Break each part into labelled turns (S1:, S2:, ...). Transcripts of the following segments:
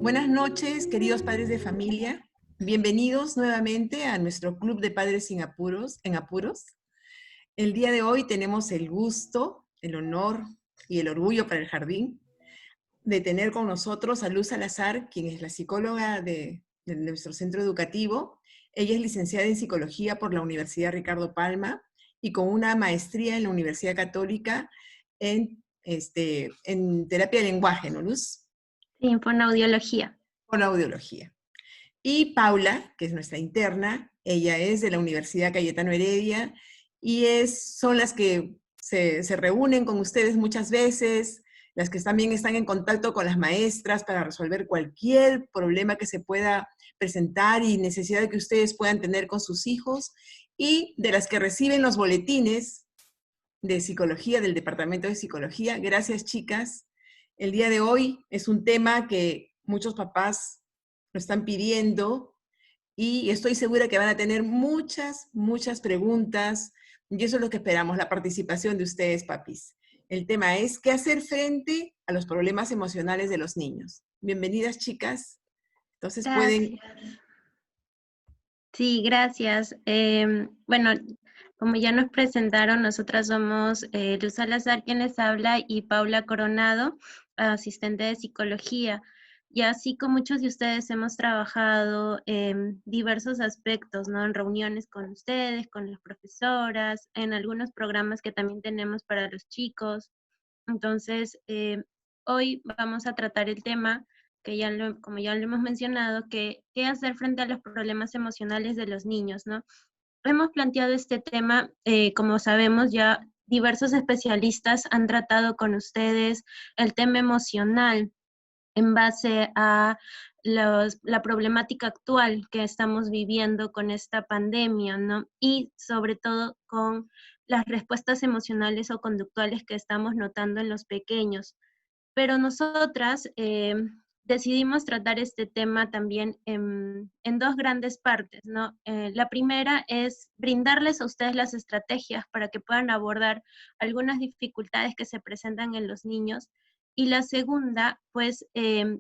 S1: Buenas noches, queridos padres de familia. Bienvenidos nuevamente a nuestro Club de Padres sin Apuros, en Apuros. El día de hoy tenemos el gusto, el honor y el orgullo para el jardín de tener con nosotros a Luz Salazar, quien es la psicóloga de nuestro centro educativo. Ella es licenciada en psicología por la Universidad Ricardo Palma y con una maestría en la Universidad Católica en terapia de lenguaje, ¿no, Luz?
S2: Sí, fonoaudiología.
S1: Con audiología. Y Paula, que es nuestra interna, ella es de la Universidad Cayetano Heredia y son las que se reúnen con ustedes muchas veces, las que también están en contacto con las maestras para resolver cualquier problema que se pueda presentar y necesidad que ustedes puedan tener con sus hijos, y de las que reciben los boletines de psicología del Departamento de Psicología. Gracias, chicas. El día de hoy es un tema que muchos papás lo están pidiendo y estoy segura que van a tener muchas preguntas, y eso es lo que esperamos, la participación de ustedes, papis. El tema es qué hacer frente a los problemas emocionales de los niños. Bienvenidas, chicas. Entonces pueden...
S2: Gracias. Sí, gracias. Bueno, como ya nos presentaron, nosotras somos Luz Salazar quien les habla y Paula Coronado, asistente de psicología. Y así con muchos de ustedes hemos trabajado en diversos aspectos, ¿no? En reuniones con ustedes, con las profesoras, en algunos programas que también tenemos para los chicos. Entonces, hoy vamos a tratar el tema que como ya lo hemos mencionado, que qué hacer frente a los problemas emocionales de los niños, ¿no? Hemos planteado este tema, como sabemos ya diversos especialistas han tratado con ustedes el tema emocional en base a la problemática actual que estamos viviendo con esta pandemia, ¿no? Y sobre todo con las respuestas emocionales o conductuales que estamos notando en los pequeños. Pero nosotras decidimos tratar este tema también en dos grandes partes, ¿no? La primera es brindarles a ustedes las estrategias para que puedan abordar algunas dificultades que se presentan en los niños. Y la segunda, pues,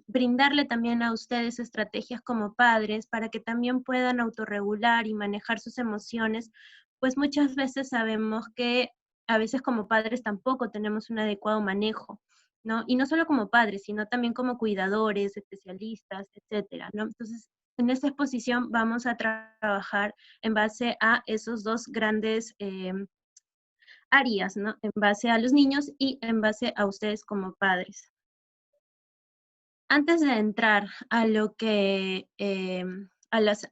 S2: brindarle también a ustedes estrategias como padres para que también puedan autorregular y manejar sus emociones, pues muchas veces sabemos que a veces como padres tampoco tenemos un adecuado manejo, ¿no? Y no solo como padres, sino también como cuidadores, especialistas, etcétera, ¿no? Entonces, en esta exposición vamos a trabajar en base a esos dos grandes áreas, ¿no? En base a los niños y en base a ustedes como padres. Antes de entrar a lo que, a las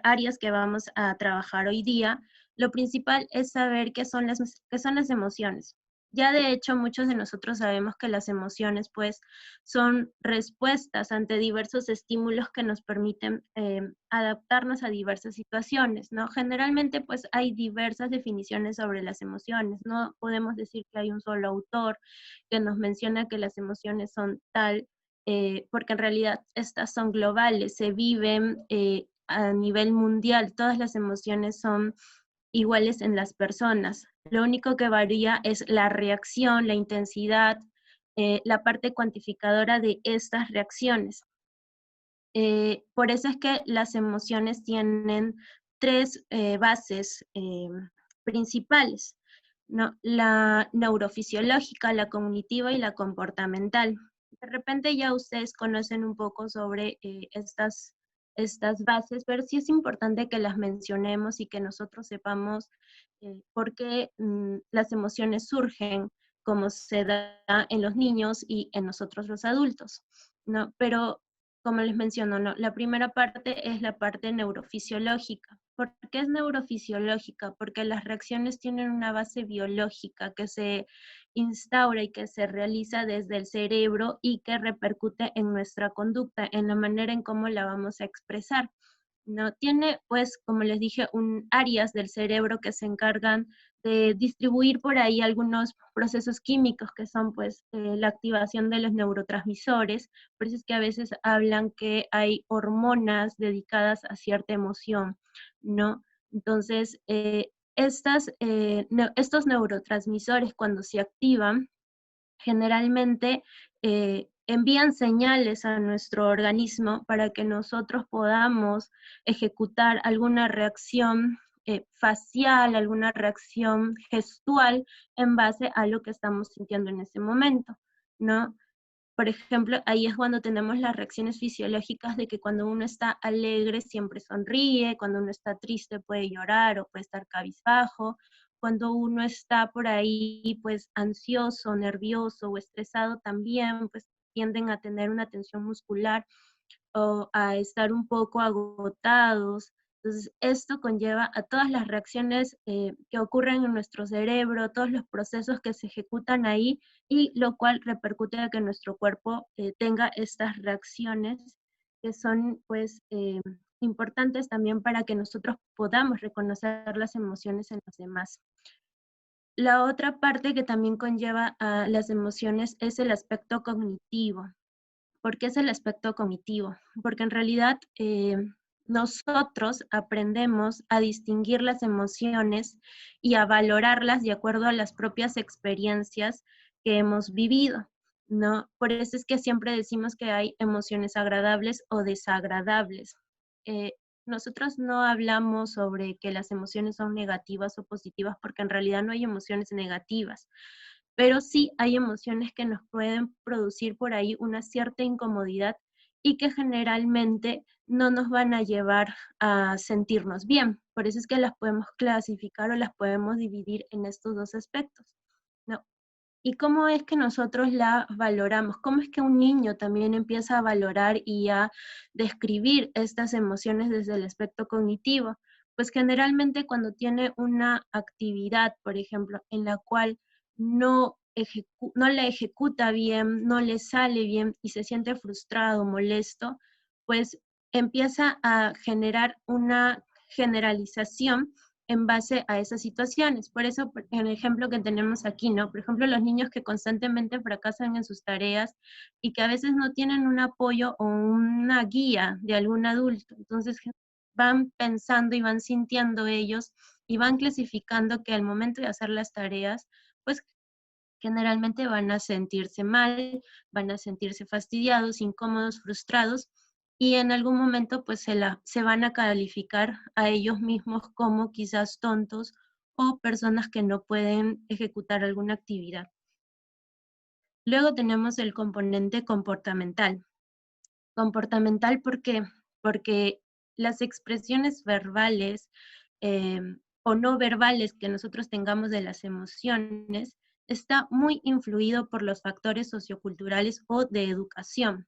S2: áreas que vamos a trabajar hoy día, lo principal es saber qué son las emociones. Ya de hecho, muchos de nosotros sabemos que las emociones, pues, son respuestas ante diversos estímulos que nos permiten adaptarnos a diversas situaciones, ¿no? Generalmente, pues, hay diversas definiciones sobre las emociones. No podemos decir que hay un solo autor que nos menciona que las emociones son tal, porque en realidad estas son globales, se viven a nivel mundial, todas las emociones son iguales en las personas. Lo único que varía es la reacción, la intensidad, la parte cuantificadora de estas reacciones. Por eso es que las emociones tienen tres bases principales, ¿no? La neurofisiológica, la cognitiva y la comportamental. De repente ya ustedes conocen un poco sobre estas bases, pero sí es importante que las mencionemos y que nosotros sepamos por qué las emociones surgen, como se da en los niños y en nosotros los adultos, ¿no? Pero como les menciono, ¿no? La primera parte es la parte neurofisiológica. ¿Por qué es neurofisiológica? Porque las reacciones tienen una base biológica que se instaura y que se realiza desde el cerebro y que repercute en nuestra conducta, en la manera en cómo la vamos a expresar, ¿no? Tiene, pues, como les dije, áreas del cerebro que se encargan de distribuir por ahí algunos procesos químicos que son, pues, la activación de los neurotransmisores. Por eso es que a veces hablan que hay hormonas dedicadas a cierta emoción, ¿no? Entonces, estos neurotransmisores cuando se activan, generalmente envían señales a nuestro organismo para que nosotros podamos ejecutar alguna reacción facial, alguna reacción gestual en base a lo que estamos sintiendo en ese momento, ¿no? Por ejemplo, ahí es cuando tenemos las reacciones fisiológicas de que cuando uno está alegre siempre sonríe, cuando uno está triste puede llorar o puede estar cabizbajo, cuando uno está por ahí pues ansioso, nervioso o estresado también pues tienden a tener una tensión muscular o a estar un poco agotados. Entonces, esto conlleva a todas las reacciones que ocurren en nuestro cerebro, todos los procesos que se ejecutan ahí, y lo cual repercute a que nuestro cuerpo tenga estas reacciones que son, pues, importantes también para que nosotros podamos reconocer las emociones en los demás. La otra parte que también conlleva a las emociones es el aspecto cognitivo. ¿Por qué es el aspecto cognitivo? Porque en realidad nosotros aprendemos a distinguir las emociones y a valorarlas de acuerdo a las propias experiencias que hemos vivido, ¿no? Por eso es que siempre decimos que hay emociones agradables o desagradables. Eh, Nosotros no hablamos sobre que las emociones son negativas o positivas porque en realidad no hay emociones negativas, pero sí hay emociones que nos pueden producir por ahí una cierta incomodidad y que generalmente no nos van a llevar a sentirnos bien. Por eso es que las podemos clasificar o las podemos dividir en estos dos aspectos, ¿no? ¿Y cómo es que nosotros la valoramos? ¿Cómo es que un niño también empieza a valorar y a describir estas emociones desde el aspecto cognitivo? Pues generalmente cuando tiene una actividad, por ejemplo, en la cual no la ejecuta bien, no le sale bien y se siente frustrado, molesto, pues empieza a generar una generalización en base a esas situaciones. Por eso, en el ejemplo que tenemos aquí, ¿no? Por ejemplo, los niños que constantemente fracasan en sus tareas y que a veces no tienen un apoyo o una guía de algún adulto. Entonces, van pensando y van sintiendo ellos y van clasificando que al momento de hacer las tareas, pues generalmente van a sentirse mal, van a sentirse fastidiados, incómodos, frustrados, y en algún momento pues se van a calificar a ellos mismos como quizás tontos o personas que no pueden ejecutar alguna actividad. Luego tenemos el componente comportamental. Comportamental, ¿por qué? Porque las expresiones verbales o no verbales que nosotros tengamos de las emociones está muy influido por los factores socioculturales o de educación.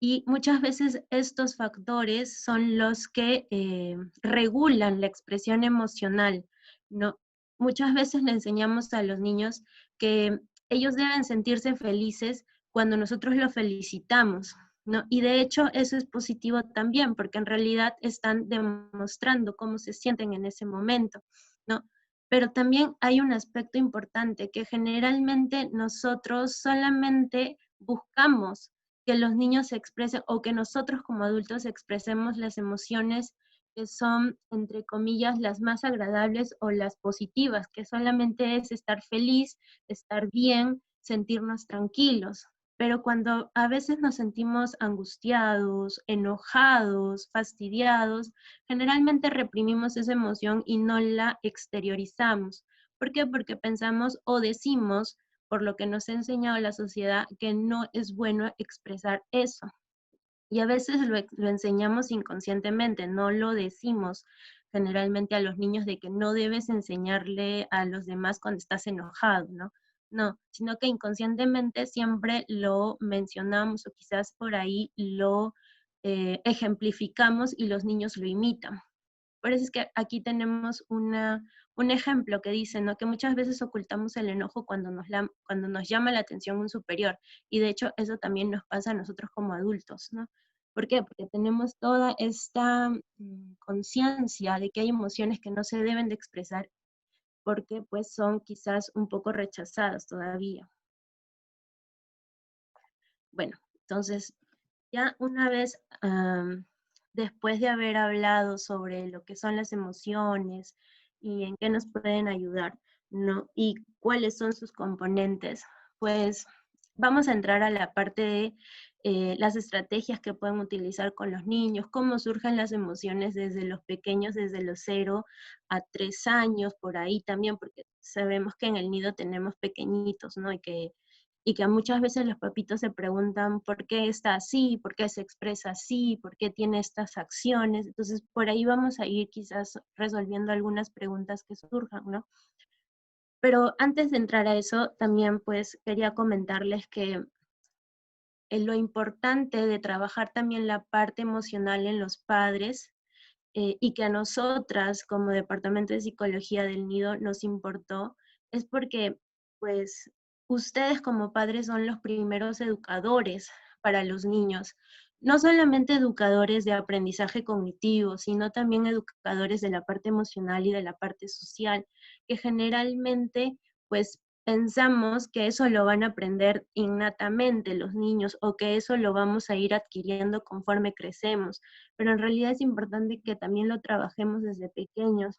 S2: Y muchas veces estos factores son los que regulan la expresión emocional, ¿no? Muchas veces le enseñamos a los niños que ellos deben sentirse felices cuando nosotros los felicitamos, ¿no? Y de hecho eso es positivo también, porque en realidad están demostrando cómo se sienten en ese momento, ¿no? Pero también hay un aspecto importante que generalmente nosotros solamente buscamos que los niños se expresen o que nosotros como adultos expresemos las emociones que son, entre comillas, las más agradables o las positivas, que solamente es estar feliz, estar bien, sentirnos tranquilos. Pero cuando a veces nos sentimos angustiados, enojados, fastidiados, generalmente reprimimos esa emoción y no la exteriorizamos. ¿Por qué? Porque pensamos o decimos por lo que nos ha enseñado la sociedad, que no es bueno expresar eso. Y a veces lo enseñamos inconscientemente, no lo decimos generalmente a los niños de que no debes enseñarle a los demás cuando estás enojado, ¿no? No, sino que inconscientemente siempre lo mencionamos o quizás por ahí lo ejemplificamos y los niños lo imitan. Por eso es que aquí tenemos un ejemplo que dice, ¿no? Que muchas veces ocultamos el enojo cuando nos llama la atención un superior. Y de hecho eso también nos pasa a nosotros como adultos, ¿no? ¿Por qué? Porque tenemos toda esta conciencia de que hay emociones que no se deben de expresar porque pues son quizás un poco rechazadas todavía. Bueno, entonces ya una vez después de haber hablado sobre lo que son las emociones y en qué nos pueden ayudar, ¿no? Y cuáles son sus componentes, pues vamos a entrar a la parte de las estrategias que pueden utilizar con los niños, cómo surgen las emociones desde los pequeños, desde los 0 a 3 años, por ahí también, porque sabemos que en el nido tenemos pequeñitos, ¿no? Y que muchas veces los papitos se preguntan por qué está así, por qué se expresa así, por qué tiene estas acciones. Entonces, por ahí vamos a ir quizás resolviendo algunas preguntas que surjan, ¿no? Pero antes de entrar a eso, también pues quería comentarles que lo importante de trabajar también la parte emocional en los padres y que a nosotras como Departamento de Psicología del Nido nos importó, es porque pues ustedes como padres son los primeros educadores para los niños, no solamente educadores de aprendizaje cognitivo, sino también educadores de la parte emocional y de la parte social, que generalmente pues pensamos que eso lo van a aprender innatamente los niños o que eso lo vamos a ir adquiriendo conforme crecemos, pero en realidad es importante que también lo trabajemos desde pequeños,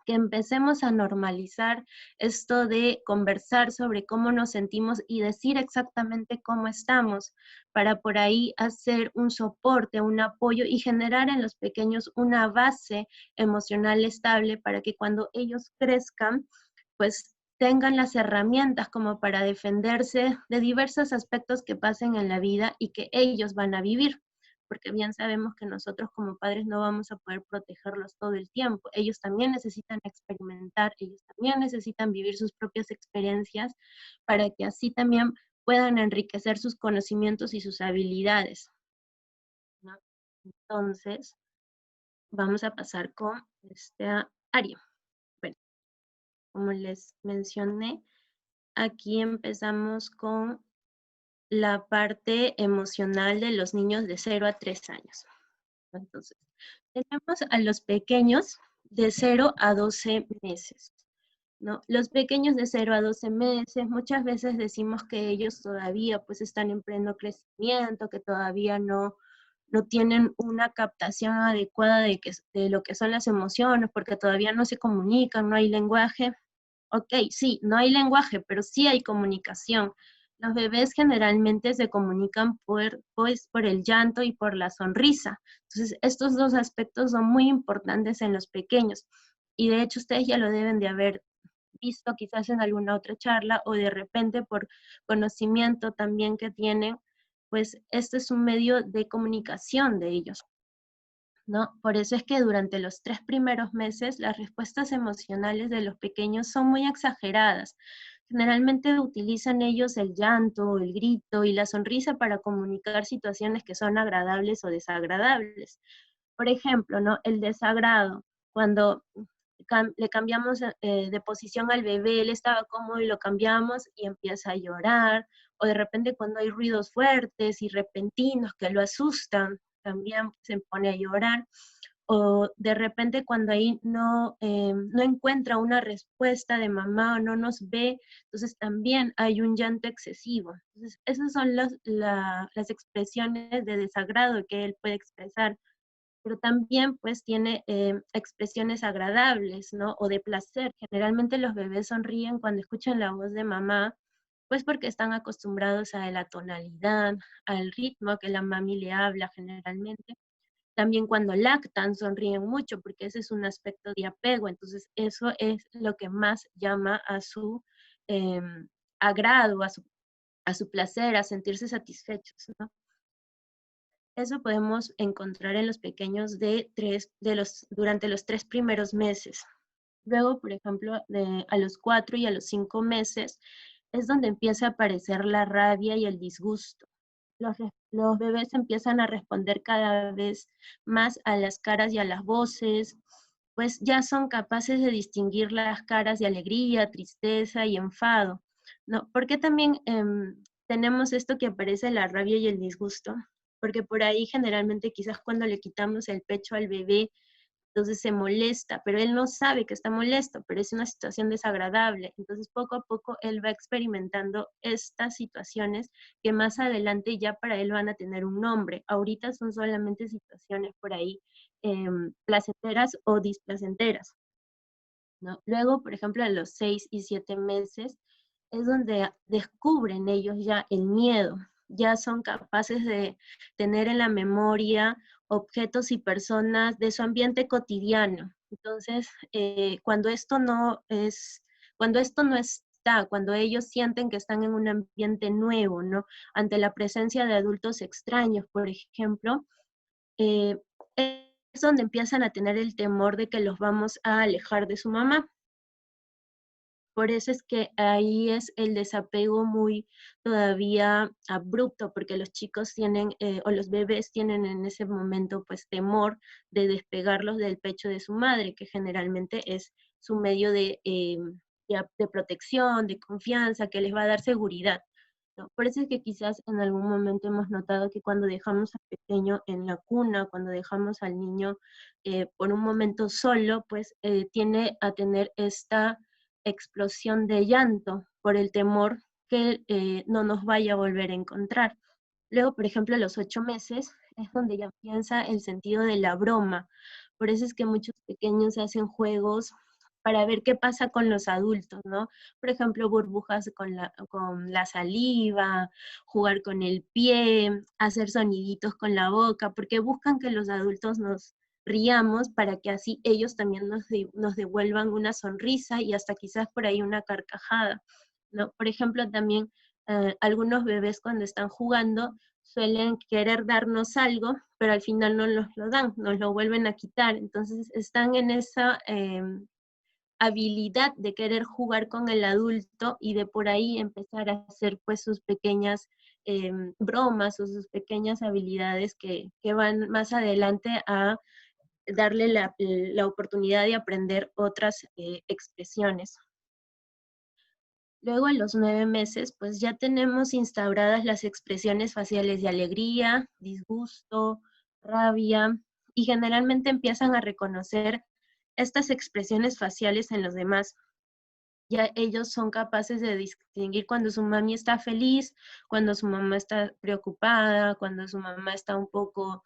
S2: que empecemos a normalizar esto de conversar sobre cómo nos sentimos y decir exactamente cómo estamos, para por ahí hacer un soporte, un apoyo y generar en los pequeños una base emocional estable para que cuando ellos crezcan, pues tengan las herramientas como para defenderse de diversos aspectos que pasen en la vida y que ellos van a vivir, porque bien sabemos que nosotros como padres no vamos a poder protegerlos todo el tiempo. Ellos también necesitan experimentar, ellos también necesitan vivir sus propias experiencias para que así también puedan enriquecer sus conocimientos y sus habilidades, ¿no? Entonces, vamos a pasar con esta área. Bueno, como les mencioné, aquí empezamos con la parte emocional de los niños de 0 a 3 años. Entonces, tenemos a los pequeños de 0 a 12 meses, ¿no? Los pequeños de 0 a 12 meses, muchas veces decimos que ellos todavía pues están en pleno crecimiento, que todavía no tienen una captación adecuada de lo que son las emociones, porque todavía no se comunican, no hay lenguaje. Ok, sí, no hay lenguaje, pero sí hay comunicación. Los bebés generalmente se comunican por el llanto y por la sonrisa. Entonces, estos dos aspectos son muy importantes en los pequeños. Y de hecho, ustedes ya lo deben de haber visto quizás en alguna otra charla o de repente por conocimiento también que tienen, pues este es un medio de comunicación de ellos, ¿no? Por eso es que durante los 3 primeros meses las respuestas emocionales de los pequeños son muy exageradas. Generalmente utilizan ellos el llanto, el grito y la sonrisa para comunicar situaciones que son agradables o desagradables. Por ejemplo, ¿no? El desagrado, cuando le cambiamos de posición al bebé, él estaba cómodo y lo cambiamos y empieza a llorar, o de repente cuando hay ruidos fuertes y repentinos que lo asustan, también se pone a llorar, o de repente cuando ahí no encuentra una respuesta de mamá o no nos ve, entonces también hay un llanto excesivo. Entonces, esas son las expresiones de desagrado que él puede expresar, pero también pues tiene expresiones agradables, ¿no? O de placer. Generalmente los bebés sonríen cuando escuchan la voz de mamá, pues porque están acostumbrados a la tonalidad, al ritmo que la mami le habla generalmente. También cuando lactan sonríen mucho porque ese es un aspecto de apego, entonces eso es lo que más llama a su agrado, a su placer, a sentirse satisfechos, ¿no? Eso podemos encontrar en los pequeños durante los 3 primeros meses. Luego, por ejemplo, a los 4 y a los 5 meses es donde empieza a aparecer la rabia y el disgusto. Los bebés empiezan a responder cada vez más a las caras y a las voces, pues ya son capaces de distinguir las caras de alegría, tristeza y enfado, ¿no? Porque también tenemos esto que aparece la rabia y el disgusto, porque por ahí generalmente quizás cuando le quitamos el pecho al bebé, entonces se molesta, pero él no sabe que está molesto, pero es una situación desagradable. Entonces poco a poco él va experimentando estas situaciones que más adelante ya para él van a tener un nombre. Ahorita son solamente situaciones por ahí placenteras o displacenteras, ¿no? Luego, por ejemplo, a los 6 y 7 meses es donde descubren ellos ya el miedo, ya son capaces de tener en la memoria objetos y personas de su ambiente cotidiano. Entonces, cuando esto no está, cuando ellos sienten que están en un ambiente nuevo, ¿no? Ante la presencia de adultos extraños, por ejemplo, eh, es donde empiezan a tener el temor de que los vamos a alejar de su mamá. Por eso es que ahí es el desapego muy todavía abrupto, porque los chicos tienen, o los bebés tienen en ese momento, pues, temor de despegarlos del pecho de su madre, que generalmente es su medio de protección, de confianza, que les va a dar seguridad, ¿no? Por eso es que quizás en algún momento hemos notado que cuando dejamos al pequeño en la cuna, cuando dejamos al niño por un momento solo, pues tiene a tener esta explosión de llanto por el temor que no nos vaya a volver a encontrar. Luego, por ejemplo, a los 8 meses es donde ya empieza el sentido de la broma. Por eso es que muchos pequeños hacen juegos para ver qué pasa con los adultos, ¿no? Por ejemplo, burbujas con la saliva, jugar con el pie, hacer soniditos con la boca, porque buscan que los adultos nos riamos para que así ellos también nos devuelvan una sonrisa y hasta quizás por ahí una carcajada, ¿no? Por ejemplo, también algunos bebés cuando están jugando suelen querer darnos algo, pero al final no nos lo dan, nos lo vuelven a quitar. Entonces están en esa habilidad de querer jugar con el adulto y de por ahí empezar a hacer pues sus pequeñas bromas o sus pequeñas habilidades que van más adelante a darle la oportunidad de aprender otras expresiones. Luego a los 9 meses, pues ya tenemos instauradas las expresiones faciales de alegría, disgusto, rabia, y generalmente empiezan a reconocer estas expresiones faciales en los demás. Ya ellos son capaces de distinguir cuando su mami está feliz, cuando su mamá está preocupada, cuando su mamá está un poco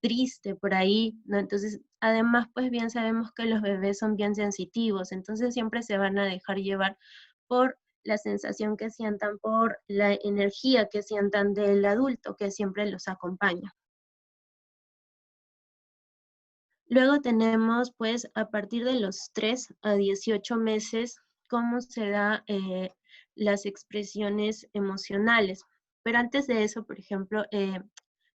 S2: triste por ahí, ¿no? Entonces, además, pues bien sabemos que los bebés son bien sensitivos, entonces siempre se van a dejar llevar por la sensación que sientan, por la energía que sientan del adulto que siempre los acompaña. Luego tenemos, pues, a partir de los 3 a 18 meses, cómo se da las expresiones emocionales. Pero antes de eso, por ejemplo,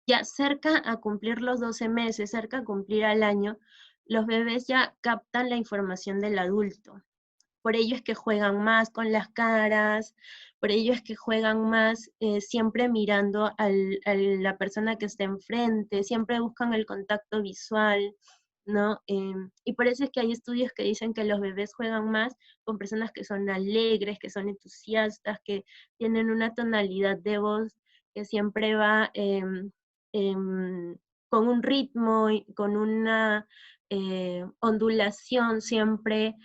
S2: ya cerca a cumplir los 12 meses, cerca a cumplir al año, los bebés ya captan la información del adulto. Por ello es que juegan más con las caras, por ello es que juegan más siempre mirando a la persona que está enfrente, siempre buscan el contacto visual, ¿no? Y por eso es que hay estudios que dicen que los bebés juegan más con personas que son alegres, que son entusiastas, que tienen una tonalidad de voz que siempre va con un ritmo y con una ondulación siempre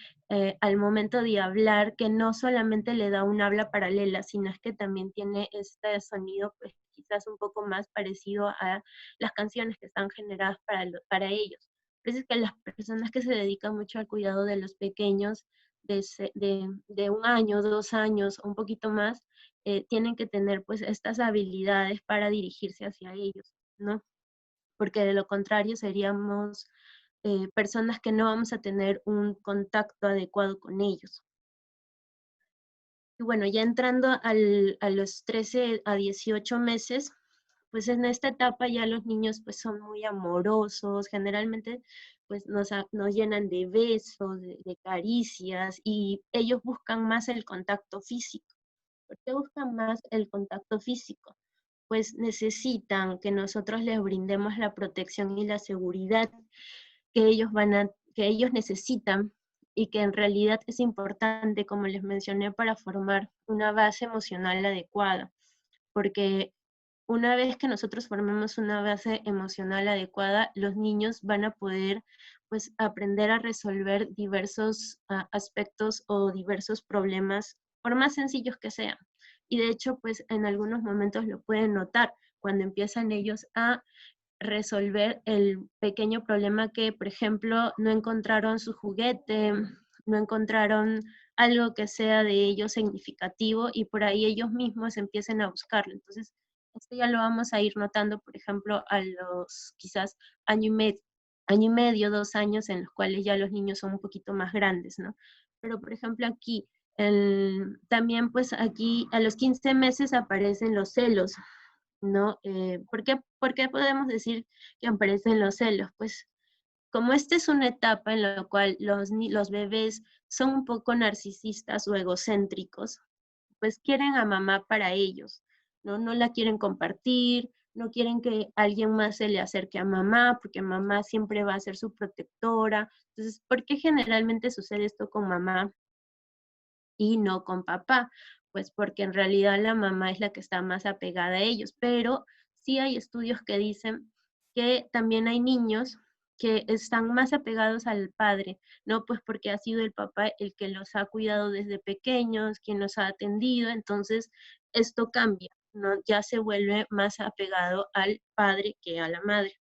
S2: al momento de hablar, que no solamente le da un habla paralela, sino es que también tiene este sonido, pues quizás un poco más parecido a las canciones que están generadas para ellos. Por eso es que las personas que se dedican mucho al cuidado de los pequeños, de 1 año, 2 años, un poquito más, tienen que tener pues estas habilidades para dirigirse hacia ellos, ¿no? Porque de lo contrario seríamos personas que no vamos a tener un contacto adecuado con ellos. Y bueno, ya entrando a los 13 a 18 meses, pues en esta etapa ya los niños pues son muy amorosos, generalmente pues nos llenan de besos, de caricias, y ellos buscan más el contacto físico. ¿Por qué buscan más el contacto físico? Pues necesitan que nosotros les brindemos la protección y la seguridad que ellos necesitan y que en realidad es importante, como les mencioné, para formar una base emocional adecuada. Porque una vez que nosotros formemos una base emocional adecuada, los niños van a poder pues aprender a resolver diversos aspectos o diversos problemas, por más sencillos que sean. Y de hecho, pues en algunos momentos lo pueden notar cuando empiezan ellos a resolver el pequeño problema que, por ejemplo, no encontraron su juguete, no encontraron algo que sea de ellos significativo y por ahí ellos mismos empiecen a buscarlo. Entonces, esto ya lo vamos a ir notando, por ejemplo, a los quizás año y medio, 2 años, en los cuales ya los niños son un poquito más grandes, ¿no? Pero, por ejemplo, aquí, también pues aquí a los 15 meses aparecen los celos, ¿no? ¿Por qué podemos decir que aparecen los celos? Pues como esta es una etapa en la cual los bebés son un poco narcisistas o egocéntricos, pues quieren a mamá para ellos, ¿no? No la quieren compartir, no quieren que alguien más se le acerque a mamá, porque mamá siempre va a ser su protectora. Entonces, ¿por qué generalmente sucede esto con mamá y no con papá? Pues porque en realidad la mamá es la que está más apegada a ellos, pero sí hay estudios que dicen que también hay niños que están más apegados al padre, ¿no? Pues porque ha sido el papá el que los ha cuidado desde pequeños, quien los ha atendido, entonces esto cambia, ¿no? Ya se vuelve más apegado al padre que a la madre.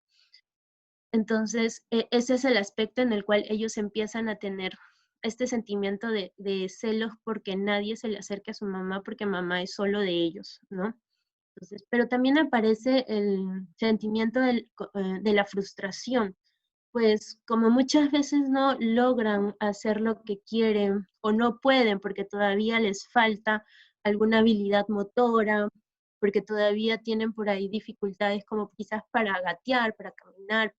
S2: Entonces, ese es el aspecto en el cual ellos empiezan a tener este sentimiento de celos porque nadie se le acerca a su mamá porque mamá es solo de ellos, ¿no? Entonces, pero también aparece el sentimiento de la frustración, pues como muchas veces no logran hacer lo que quieren o no pueden porque todavía les falta alguna habilidad motora, porque todavía tienen por ahí dificultades como quizás para gatear, para caminar,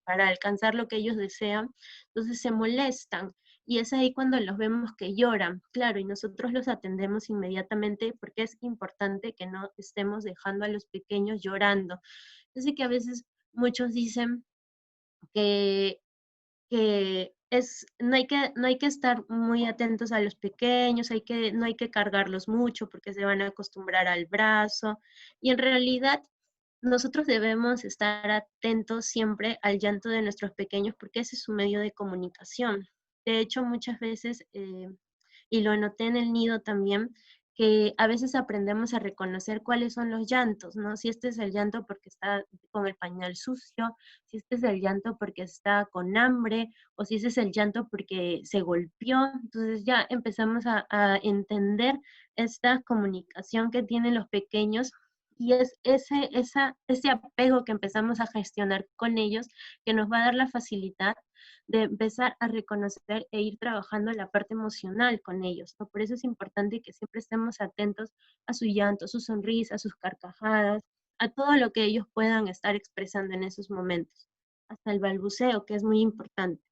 S2: para alcanzar lo que ellos desean, entonces se molestan. Y es ahí cuando los vemos que lloran, claro, y nosotros los atendemos inmediatamente porque es importante que no estemos dejando a los pequeños llorando. Así que a veces muchos dicen que no hay que estar muy atentos a los pequeños, no hay que cargarlos mucho porque se van a acostumbrar al brazo. Y en realidad nosotros debemos estar atentos siempre al llanto de nuestros pequeños porque ese es su medio de comunicación. De hecho, muchas veces, y lo noté en el nido también, que a veces aprendemos a reconocer cuáles son los llantos, ¿no? Si este es el llanto porque está con el pañal sucio, si este es el llanto porque está con hambre, o si ese es el llanto porque se golpeó. Entonces ya empezamos a entender esta comunicación que tienen los pequeños y es ese apego que empezamos a gestionar con ellos que nos va a dar la facilidad de empezar a reconocer e ir trabajando la parte emocional con ellos, ¿no? Por eso es importante que siempre estemos atentos a su llanto, su sonrisa, a sus carcajadas, a todo lo que ellos puedan estar expresando en esos momentos, hasta el balbuceo, que es muy importante.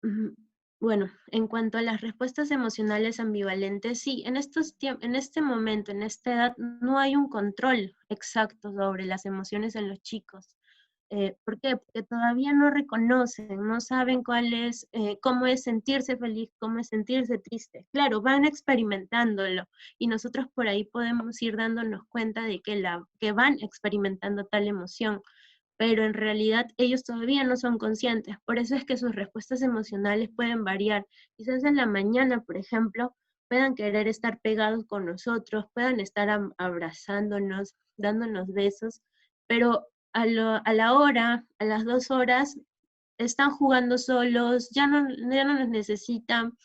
S2: Ujú. Bueno, en cuanto a las respuestas emocionales ambivalentes, sí, en este momento, en esta edad, no hay un control exacto sobre las emociones en los chicos. ¿Por qué? Porque todavía no reconocen, no saben cómo es sentirse feliz, cómo es sentirse triste. Claro, van experimentándolo y nosotros por ahí podemos ir dándonos cuenta de que van experimentando tal emoción, pero en realidad ellos todavía no son conscientes. Por eso es que sus respuestas emocionales pueden variar. Quizás en la mañana, por ejemplo, puedan querer estar pegados con nosotros, puedan estar abrazándonos, dándonos besos, pero a la hora, a las 2 horas, están jugando solos, ya no nos necesitan,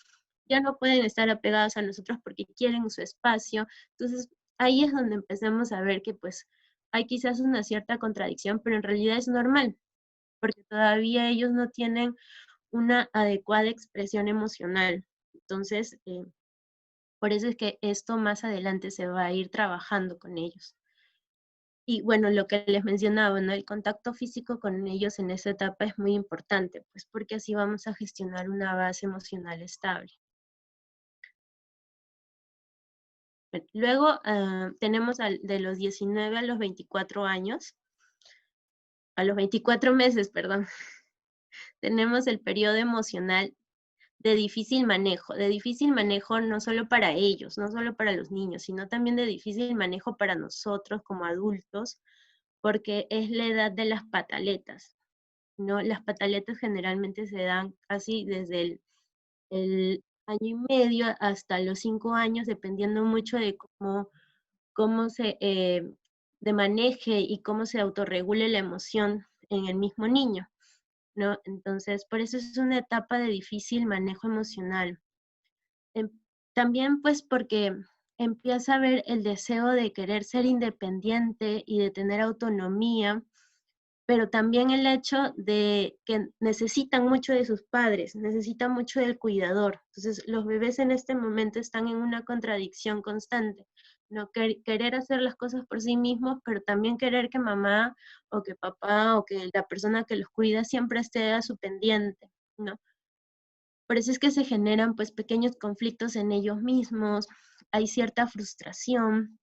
S2: ya no pueden estar apegados a nosotros porque quieren su espacio. Entonces, ahí es donde empezamos a ver que pues hay quizás una cierta contradicción, pero en realidad es normal, porque todavía ellos no tienen una adecuada expresión emocional. Entonces, por eso es que esto más adelante se va a ir trabajando con ellos. Y bueno, lo que les mencionaba, ¿no? El contacto físico con ellos en esa etapa es muy importante, pues porque así vamos a gestionar una base emocional estable. Luego tenemos de los 19 a los 24 años, a los 24 meses, perdón, tenemos el periodo emocional de difícil manejo no solo para ellos, no solo para los niños, sino también de difícil manejo para nosotros como adultos, porque es la edad de las pataletas, ¿no? Las pataletas generalmente se dan casi desde el año y medio hasta los 5 años, dependiendo mucho de cómo de maneje y cómo se autorregule la emoción en el mismo niño, ¿no? Entonces, por eso es una etapa de difícil manejo emocional. Em, También pues porque empieza a ver el deseo de querer ser independiente y de tener autonomía, pero también el hecho de que necesitan mucho de sus padres, necesitan mucho del cuidador. Entonces, los bebés en este momento están en una contradicción constante, ¿no? Querer hacer las cosas por sí mismos, pero también querer que mamá o que papá o que la persona que los cuida siempre esté a su pendiente, ¿no? Por eso es que se generan pues pequeños conflictos en ellos mismos, hay cierta frustración.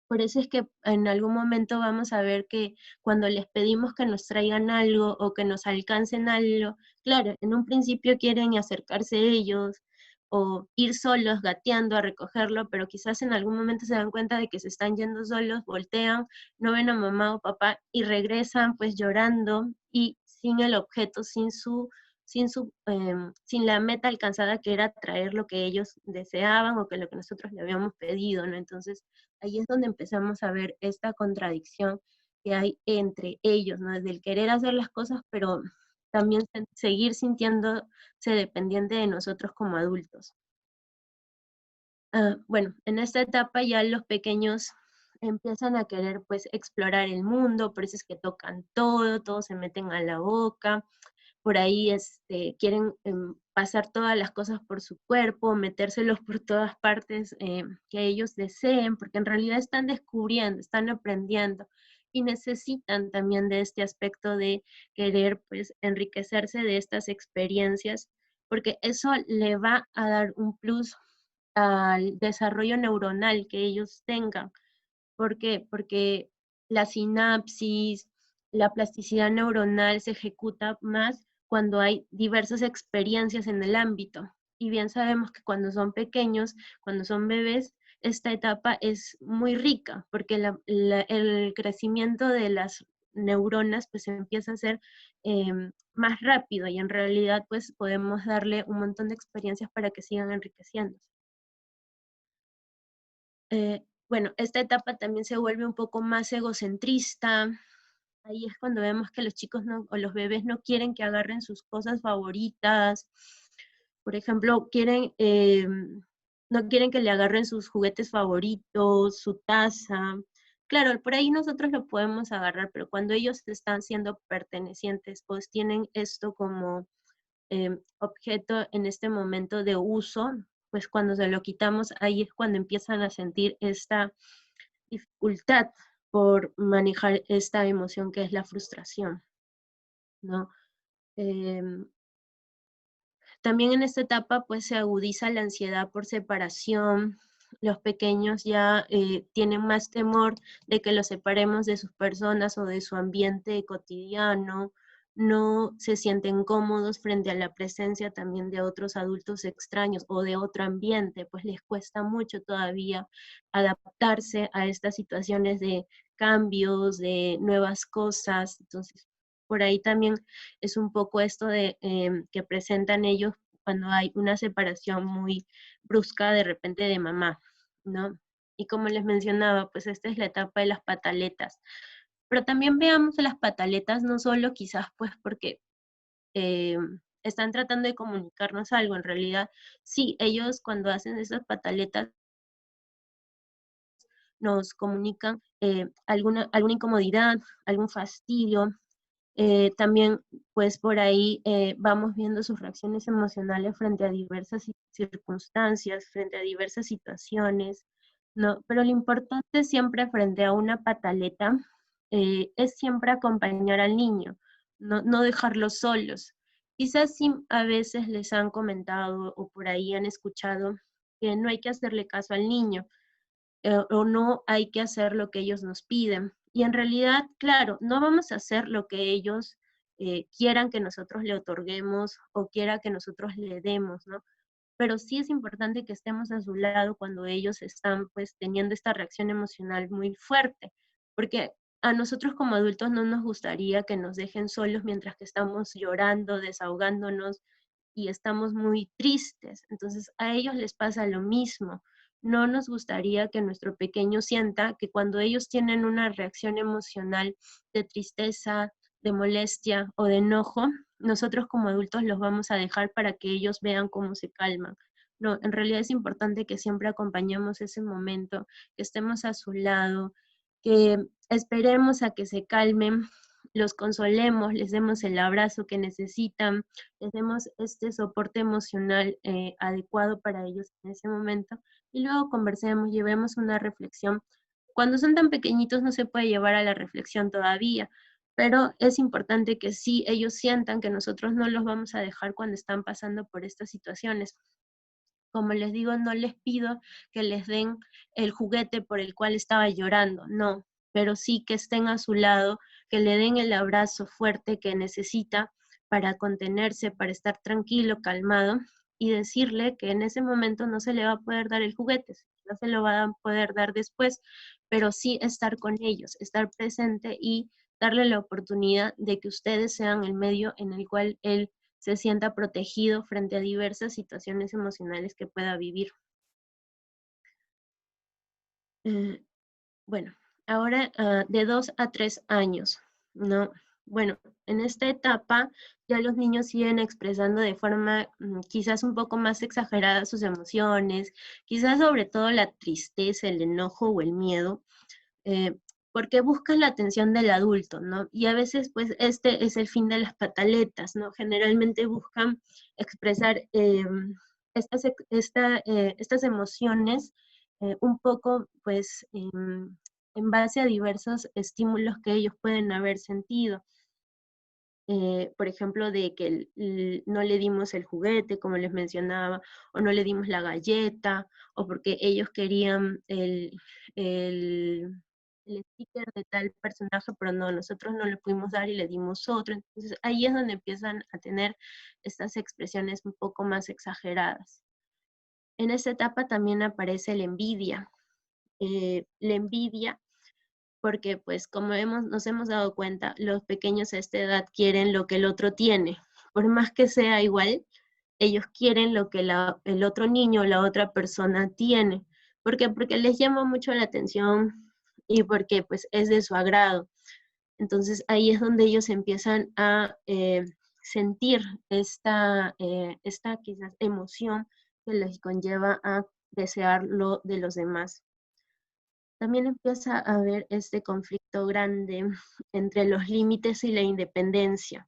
S2: Por eso es que en algún momento vamos a ver que cuando les pedimos que nos traigan algo o que nos alcancen algo, claro, en un principio quieren acercarse ellos o ir solos gateando a recogerlo, pero quizás en algún momento se dan cuenta de que se están yendo solos, voltean, no ven a mamá o papá y regresan pues llorando y sin el objeto, sin la meta alcanzada que era traer lo que ellos deseaban o que lo que nosotros le habíamos pedido, ¿no? Entonces, ahí es donde empezamos a ver esta contradicción que hay entre ellos, ¿no? Del querer hacer las cosas, pero también seguir sintiéndose dependiente de nosotros como adultos. Bueno, en esta etapa ya los pequeños empiezan a querer pues explorar el mundo, por eso es que tocan todo, todo se meten a la boca, por ahí quieren pasar todas las cosas por su cuerpo, metérselos por todas partes que ellos deseen, porque en realidad están descubriendo, están aprendiendo y necesitan también de este aspecto de querer pues enriquecerse de estas experiencias, porque eso le va a dar un plus al desarrollo neuronal que ellos tengan. ¿Por qué? Porque la sinapsis, la plasticidad neuronal se ejecuta más cuando hay diversas experiencias en el ámbito. Y bien sabemos que cuando son pequeños, cuando son bebés, esta etapa es muy rica porque el crecimiento de las neuronas pues empieza a ser más rápido y en realidad pues podemos darle un montón de experiencias para que sigan enriqueciéndose. Bueno, esta etapa también se vuelve un poco más egocentrista. Ahí es cuando vemos que los chicos o los bebés no quieren que agarren sus cosas favoritas. Por ejemplo, no quieren que le agarren sus juguetes favoritos, su taza. Claro, por ahí nosotros lo podemos agarrar, pero cuando ellos están siendo pertenecientes, pues tienen esto como objeto en este momento de uso, pues cuando se lo quitamos, ahí es cuando empiezan a sentir esta dificultad por manejar esta emoción que es la frustración, ¿no? Em, También en esta etapa pues se agudiza la ansiedad por separación, los pequeños ya tienen más temor de que los separemos de sus personas o de su ambiente cotidiano, no se sienten cómodos frente a la presencia también de otros adultos extraños o de otro ambiente, pues les cuesta mucho todavía adaptarse a estas situaciones de cambios, de nuevas cosas. Entonces, por ahí también es un poco esto de que presentan ellos cuando hay una separación muy brusca de repente de mamá, ¿no? Y como les mencionaba, pues esta es la etapa de las pataletas. Pero también veamos las pataletas no solo quizás pues porque eh, están tratando de comunicarnos algo, en realidad sí, ellos cuando hacen esas pataletas nos comunican alguna incomodidad, algún fastidio. También, pues por ahí vamos viendo sus reacciones emocionales frente a diversas circunstancias, frente a diversas situaciones, ¿no? Pero lo importante siempre frente a una pataleta es siempre acompañar al niño, no dejarlos solos. Quizás sí a veces les han comentado o por ahí han escuchado que no hay que hacerle caso al niño, o no hay que hacer lo que ellos nos piden. Y en realidad, claro, no vamos a hacer lo que ellos quieran que nosotros le otorguemos o quiera que nosotros le demos, ¿no? Pero sí es importante que estemos a su lado cuando ellos están pues teniendo esta reacción emocional muy fuerte, porque a nosotros como adultos no nos gustaría que nos dejen solos mientras que estamos llorando, desahogándonos y estamos muy tristes. Entonces a ellos les pasa lo mismo. No nos gustaría que nuestro pequeño sienta que cuando ellos tienen una reacción emocional de tristeza, de molestia o de enojo, nosotros como adultos los vamos a dejar para que ellos vean cómo se calman. No, en realidad es importante que siempre acompañemos ese momento, que estemos a su lado, que esperemos a que se calmen, los consolemos, les demos el abrazo que necesitan, les demos este soporte emocional adecuado para ellos en ese momento y luego conversemos, llevemos una reflexión. Cuando son tan pequeñitos no se puede llevar a la reflexión todavía, pero es importante que sí ellos sientan que nosotros no los vamos a dejar cuando están pasando por estas situaciones. Como les digo, no les pido que les den el juguete por el cual estaba llorando, no, pero sí que estén a su lado, que le den el abrazo fuerte que necesita para contenerse, para estar tranquilo, calmado, y decirle que en ese momento no se le va a poder dar el juguete, no se lo va a poder dar después, pero sí estar con ellos, estar presente y darle la oportunidad de que ustedes sean el medio en el cual él se sienta protegido frente a diversas situaciones emocionales que pueda vivir. Eh, bueno, ahora de 2 a 3 años, ¿no? Bueno, en esta etapa ya los niños siguen expresando de forma quizás un poco más exagerada sus emociones, quizás sobre todo la tristeza, el enojo o el miedo, eh, porque buscan la atención del adulto, ¿no? Y a veces, pues, este es el fin de las pataletas, ¿no? Generalmente buscan expresar estas emociones un poco, pues, en base a diversos estímulos que ellos pueden haber sentido. Por ejemplo, de que no le dimos el juguete, como les mencionaba, o no le dimos la galleta, o porque ellos querían el, el sticker de tal personaje, pero no, nosotros no le pudimos dar y le dimos otro. Entonces ahí es donde empiezan a tener estas expresiones un poco más exageradas. En esta etapa también aparece la envidia. La envidia porque pues como nos hemos dado cuenta, los pequeños a esta edad quieren lo que el otro tiene. Por más que sea igual, ellos quieren lo que el otro niño o la otra persona tiene. ¿Por qué? Porque les llama mucho la atención y porque pues es de su agrado. Entonces ahí es donde ellos empiezan a sentir esta quizás emoción que les conlleva a desear lo de los demás. También empieza a haber este conflicto grande entre los límites y la independencia,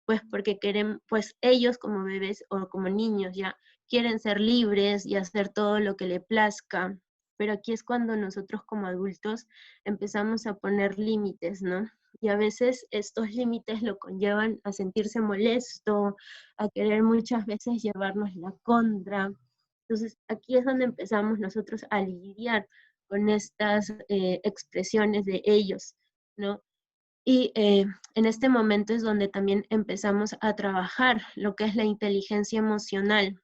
S2: pues porque quieren, pues ellos como bebés o como niños ya quieren ser libres y hacer todo lo que le plazca, pero aquí es cuando nosotros como adultos empezamos a poner límites, ¿no? Y a veces estos límites lo conllevan a sentirse molesto, a querer muchas veces llevarnos la contra. Entonces aquí es donde empezamos nosotros a lidiar con estas expresiones de ellos, ¿no? Y en este momento es donde también empezamos a trabajar lo que es la inteligencia emocional,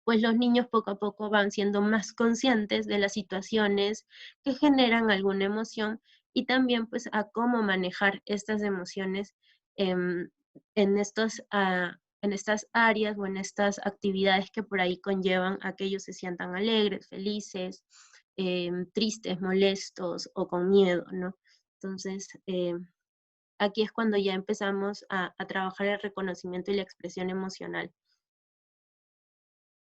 S2: pues los niños poco a poco van siendo más conscientes de las situaciones que generan alguna emoción y también pues a cómo manejar estas emociones em, en estas áreas o en estas actividades que por ahí conllevan a que ellos se sientan alegres, felices, tristes, molestos o con miedo, ¿no? Entonces, aquí es cuando ya empezamos a trabajar el reconocimiento y la expresión emocional.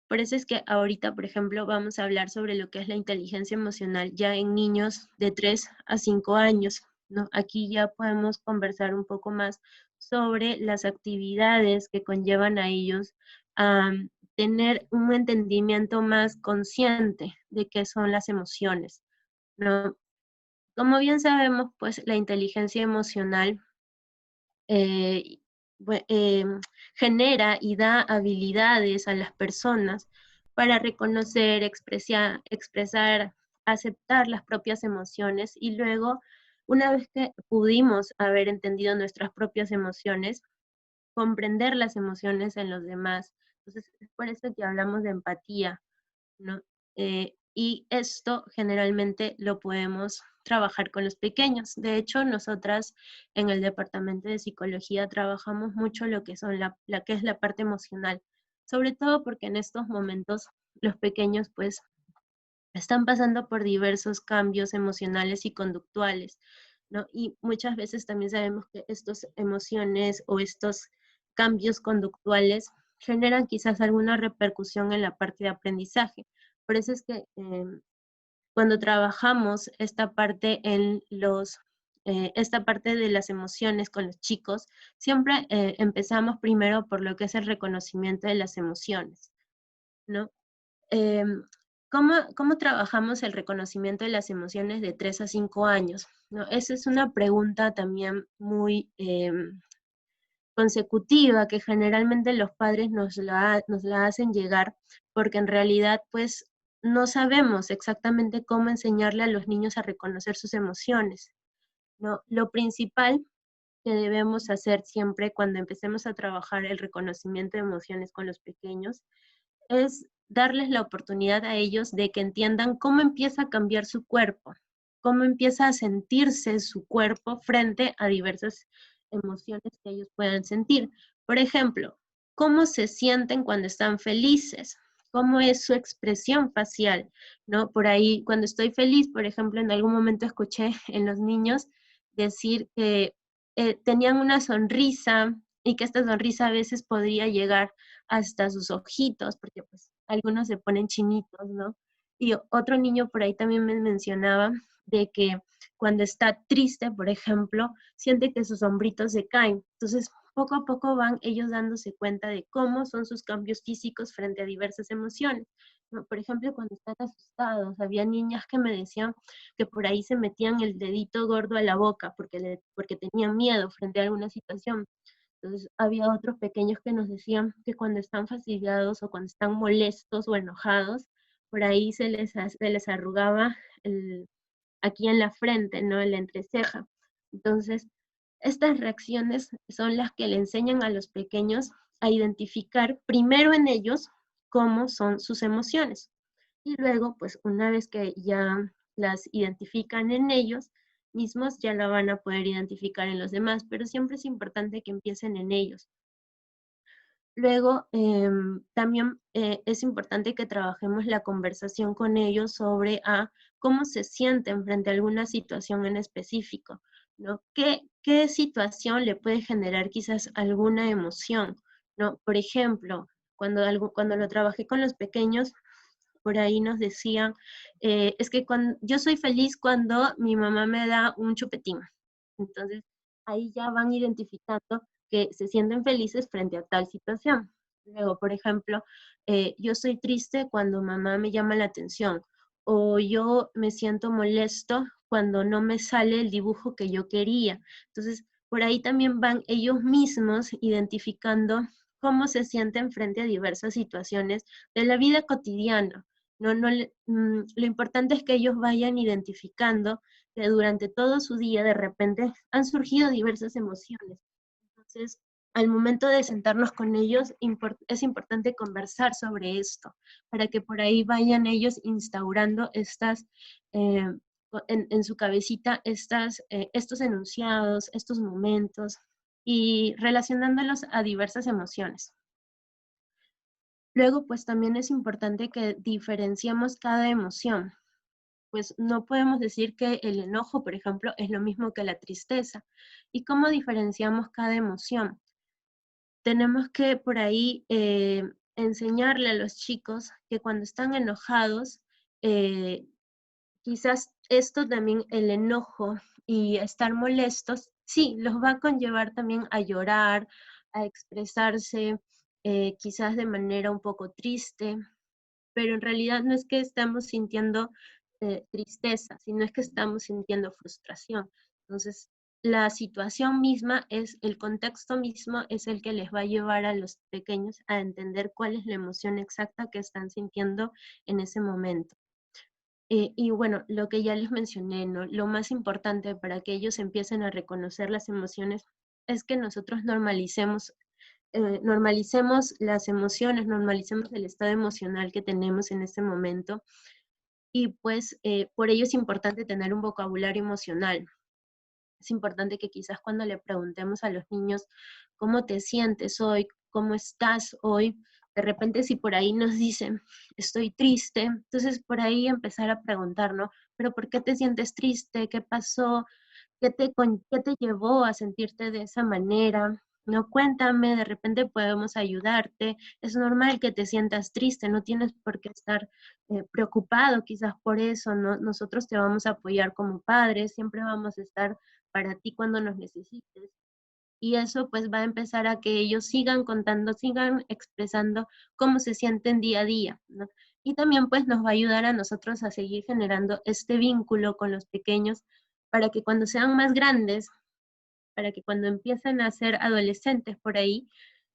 S2: Por eso es que ahorita, por ejemplo, vamos a hablar sobre lo que es la inteligencia emocional ya en niños de 3 a 5 años, ¿no? Aquí ya podemos conversar un poco más sobre las actividades que conllevan a ellos a tener un entendimiento más consciente de qué son las emociones, ¿no? Como bien sabemos, pues la inteligencia emocional eh, genera y da habilidades a las personas para reconocer, expresar, aceptar las propias emociones y luego, una vez que pudimos haber entendido nuestras propias emociones, comprender las emociones en los demás. Entonces, es por eso que hablamos de empatía, ¿no? Y esto generalmente lo podemos trabajar con los pequeños. De hecho, nosotras en el departamento de psicología trabajamos mucho lo que son la que es la parte emocional, sobre todo porque en estos momentos los pequeños pues están pasando por diversos cambios emocionales y conductuales, ¿no? Y muchas veces también sabemos que estas emociones o estos cambios conductuales generan quizás alguna repercusión en la parte de aprendizaje. Por eso es que cuando trabajamos esta parte esta parte de las emociones con los chicos, siempre empezamos primero por lo que es el reconocimiento de las emociones, ¿no? Em, ¿Cómo trabajamos el reconocimiento de las emociones de 3 a 5 años? ¿No? Esa es una pregunta también muy consecutiva que generalmente los padres nos la hacen llegar porque en realidad pues no sabemos exactamente cómo enseñarle a los niños a reconocer sus emociones, ¿no? Lo principal que debemos hacer siempre cuando empecemos a trabajar el reconocimiento de emociones con los pequeños es darles la oportunidad a ellos de que entiendan cómo empieza a cambiar su cuerpo, cómo empieza a sentirse su cuerpo frente a diversas emociones que ellos puedan sentir. Por ejemplo, cómo se sienten cuando están felices, cómo es su expresión facial, ¿no? Por ahí, cuando estoy feliz, por ejemplo, en algún momento escuché en los niños decir que tenían una sonrisa y que esta sonrisa a veces podría llegar hasta sus ojitos, porque pues algunos se ponen chinitos, ¿no? Y otro niño por ahí también me mencionaba de que cuando está triste, por ejemplo, siente que sus hombritos se caen. Entonces, poco a poco van ellos dándose cuenta de cómo son sus cambios físicos frente a diversas emociones, ¿no? Por ejemplo, cuando están asustados, había niñas que me decían que por ahí se metían el dedito gordo a la boca porque tenían miedo frente a alguna situación. Entonces, había otros pequeños que nos decían que cuando están fastidiados o cuando están molestos o enojados, por ahí se les arrugaba aquí en la frente, ¿no? En la entreceja. Entonces, estas reacciones son las que le enseñan a los pequeños a identificar primero en ellos cómo son sus emociones. Y luego, pues una vez que ya las identifican en ellos mismos, ya la van a poder identificar en los demás, pero siempre es importante que empiecen en ellos. Luego, también es importante que trabajemos la conversación con ellos sobre cómo se sienten frente a alguna situación en específico, ¿no? ¿Qué situación le puede generar quizás alguna emoción, ¿no? Por ejemplo, cuando lo trabajé con los pequeños, por ahí nos decían, es que yo soy feliz cuando mi mamá me da un chupetín. Entonces, ahí ya van identificando que se sienten felices frente a tal situación. Luego, por ejemplo, yo soy triste cuando mamá me llama la atención o yo me siento molesto cuando no me sale el dibujo que yo quería. Entonces, por ahí también van ellos mismos identificando cómo se sienten frente a diversas situaciones de la vida cotidiana. Lo importante es que ellos vayan identificando que durante todo su día de repente han surgido diversas emociones. Entonces, al momento de sentarnos con ellos, es importante conversar sobre esto, para que por ahí vayan ellos instaurando eh, en su cabecita estos enunciados, estos momentos, y relacionándolos a diversas emociones. Luego, pues también es importante que diferenciemos cada emoción. Pues no podemos decir que el enojo, por ejemplo, es lo mismo que la tristeza. ¿Y cómo diferenciamos cada emoción? Tenemos que por ahí enseñarle a los chicos que cuando están enojados, eh, quizás esto también, el enojo y estar molestos, sí, los va a conllevar también a llorar, a expresarse, quizás de manera un poco triste, pero en realidad no es que estamos sintiendo tristeza, sino es que estamos sintiendo frustración. Entonces, la situación misma el contexto mismo es el que les va a llevar a los pequeños a entender cuál es la emoción exacta que están sintiendo en ese momento. Y bueno, lo que ya les mencioné, ¿no? Lo más importante para que ellos empiecen a reconocer las emociones es que nosotros normalicemos las emociones, normalicemos el estado emocional que tenemos en este momento y pues por ello es importante tener un vocabulario emocional. Es importante que quizás cuando le preguntemos a los niños cómo te sientes hoy, cómo estás hoy, de repente si por ahí nos dicen estoy triste, entonces por ahí empezar a preguntar, ¿no? Pero ¿por qué te sientes triste? ¿Qué pasó? ¿Qué te llevó a sentirte de esa manera? No, cuéntame, de repente podemos ayudarte. Es normal que te sientas triste, no tienes por qué estar preocupado quizás por eso, ¿no? Nosotros te vamos a apoyar como padres, siempre vamos a estar para ti cuando nos necesites. Y eso pues va a empezar a que ellos sigan contando, sigan expresando cómo se sienten día a día, ¿no? Y también pues nos va a ayudar a nosotros a seguir generando este vínculo con los pequeños para que cuando sean más grandes, para que cuando empiecen a ser adolescentes por ahí,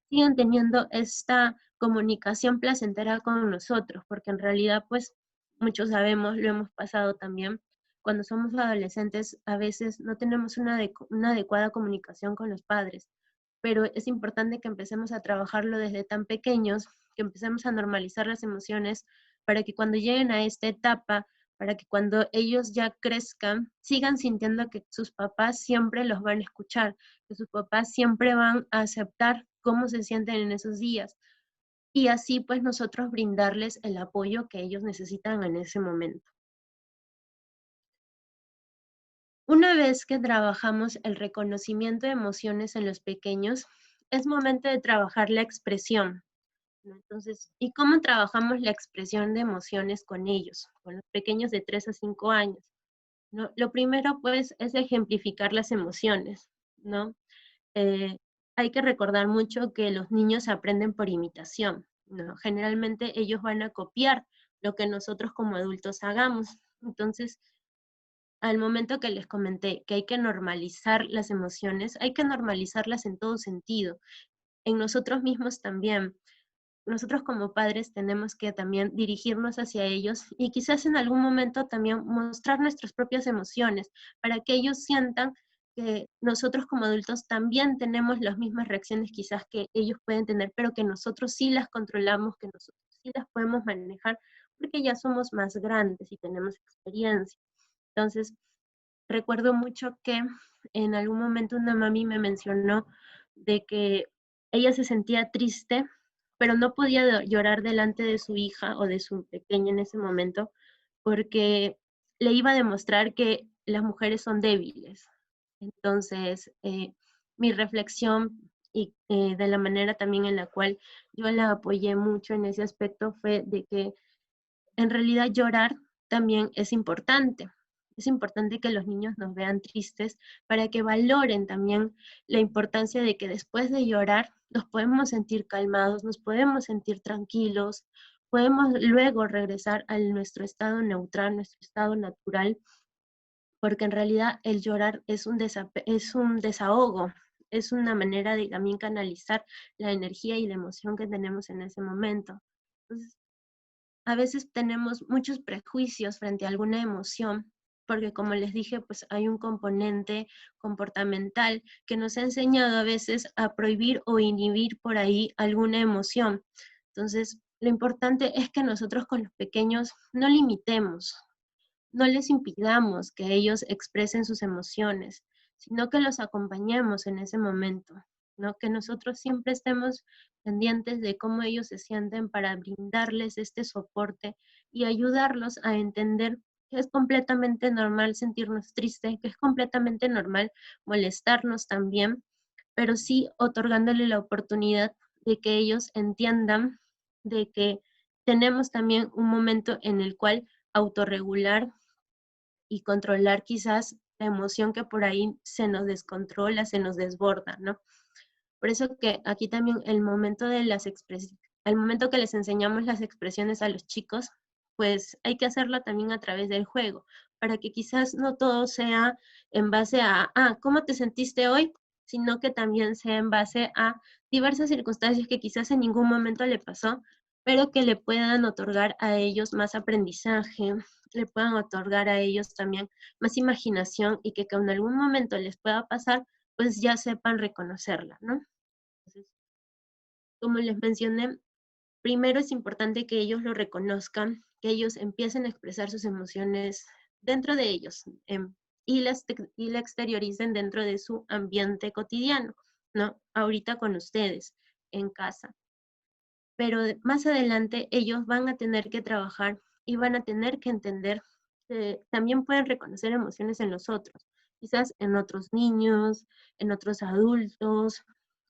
S2: sigan teniendo esta comunicación placentera con nosotros, porque en realidad, pues, muchos sabemos, lo hemos pasado también, cuando somos adolescentes a veces no tenemos una adecuada comunicación con los padres, pero es importante que empecemos a trabajarlo desde tan pequeños, que empecemos a normalizar las emociones para que cuando lleguen a esta etapa, para que cuando ellos ya crezcan, sigan sintiendo que sus papás siempre los van a escuchar, que sus papás siempre van a aceptar cómo se sienten en esos días. Y así pues nosotros brindarles el apoyo que ellos necesitan en ese momento. Una vez que trabajamos el reconocimiento de emociones en los pequeños, es momento de trabajar la expresión, ¿no? Entonces, ¿y cómo trabajamos la expresión de emociones con ellos, con los pequeños de 3 a 5 años? ¿No? Lo primero, pues, es ejemplificar las emociones, ¿no? Eh, Hay que recordar mucho que los niños aprenden por imitación, ¿no? Generalmente ellos van a copiar lo que nosotros como adultos hagamos. Entonces, al momento que les comenté que hay que normalizar las emociones, hay que normalizarlas en todo sentido, en nosotros mismos también. Nosotros como padres tenemos que también dirigirnos hacia ellos y quizás en algún momento también mostrar nuestras propias emociones para que ellos sientan que nosotros como adultos también tenemos las mismas reacciones quizás que ellos pueden tener, pero que nosotros sí las controlamos, que nosotros sí las podemos manejar porque ya somos más grandes y tenemos experiencia. Entonces, recuerdo mucho que en algún momento una mami me mencionó de que ella se sentía triste, pero no podía llorar delante de su hija o de su pequeña en ese momento, porque le iba a demostrar que las mujeres son débiles. Entonces, mi reflexión y de la manera también en la cual yo la apoyé mucho en ese aspecto fue de que en realidad llorar también es importante. Es importante que los niños nos vean tristes para que valoren también la importancia de que después de llorar nos podemos sentir calmados, nos podemos sentir tranquilos, podemos luego regresar a nuestro estado neutral, nuestro estado natural, porque en realidad el llorar es un desahogo, es una manera de también canalizar la energía y la emoción que tenemos en ese momento. Entonces, a veces tenemos muchos prejuicios frente a alguna emoción, porque como les dije, pues hay un componente comportamental que nos ha enseñado a veces a prohibir o inhibir por ahí alguna emoción. Entonces, lo importante es que nosotros con los pequeños no limitemos, no les impidamos que ellos expresen sus emociones, sino que los acompañemos en ese momento, ¿no? Que nosotros siempre estemos pendientes de cómo ellos se sienten para brindarles este soporte y ayudarlos a entender que es completamente normal sentirnos tristes, que es completamente normal molestarnos también, pero sí otorgándole la oportunidad de que ellos entiendan de que tenemos también un momento en el cual autorregular y controlar quizás la emoción que por ahí se nos descontrola, se nos desborda, ¿no? Por eso que aquí también el momento de las expresiones, al momento que les enseñamos las expresiones a los chicos, pues hay que hacerlo también a través del juego, para que quizás no todo sea en base a, ¿cómo te sentiste hoy? Sino que también sea en base a diversas circunstancias que quizás en ningún momento le pasó, pero que le puedan otorgar a ellos más aprendizaje, le puedan otorgar a ellos también más imaginación y que en algún momento les pueda pasar, pues ya sepan reconocerla, ¿no? Entonces, como les mencioné, primero es importante que ellos lo reconozcan, que ellos empiecen a expresar sus emociones dentro de ellos y la exterioricen dentro de su ambiente cotidiano, ¿no? Ahorita con ustedes, en casa. Pero más adelante ellos van a tener que trabajar y van a tener que entender que también pueden reconocer emociones en los otros, quizás en otros niños, en otros adultos,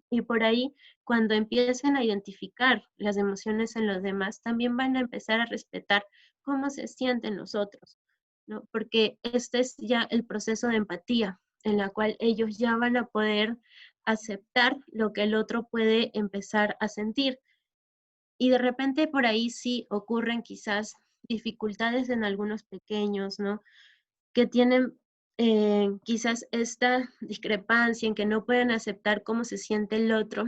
S2: Y por ahí, cuando empiecen a identificar las emociones en los demás, también van a empezar a respetar cómo se sienten los otros, ¿no? Porque este es ya el proceso de empatía, en la cual ellos ya van a poder aceptar lo que el otro puede empezar a sentir. Y de repente por ahí sí ocurren quizás dificultades en algunos pequeños, ¿no? Que tienen quizás esta discrepancia en que no pueden aceptar cómo se siente el otro,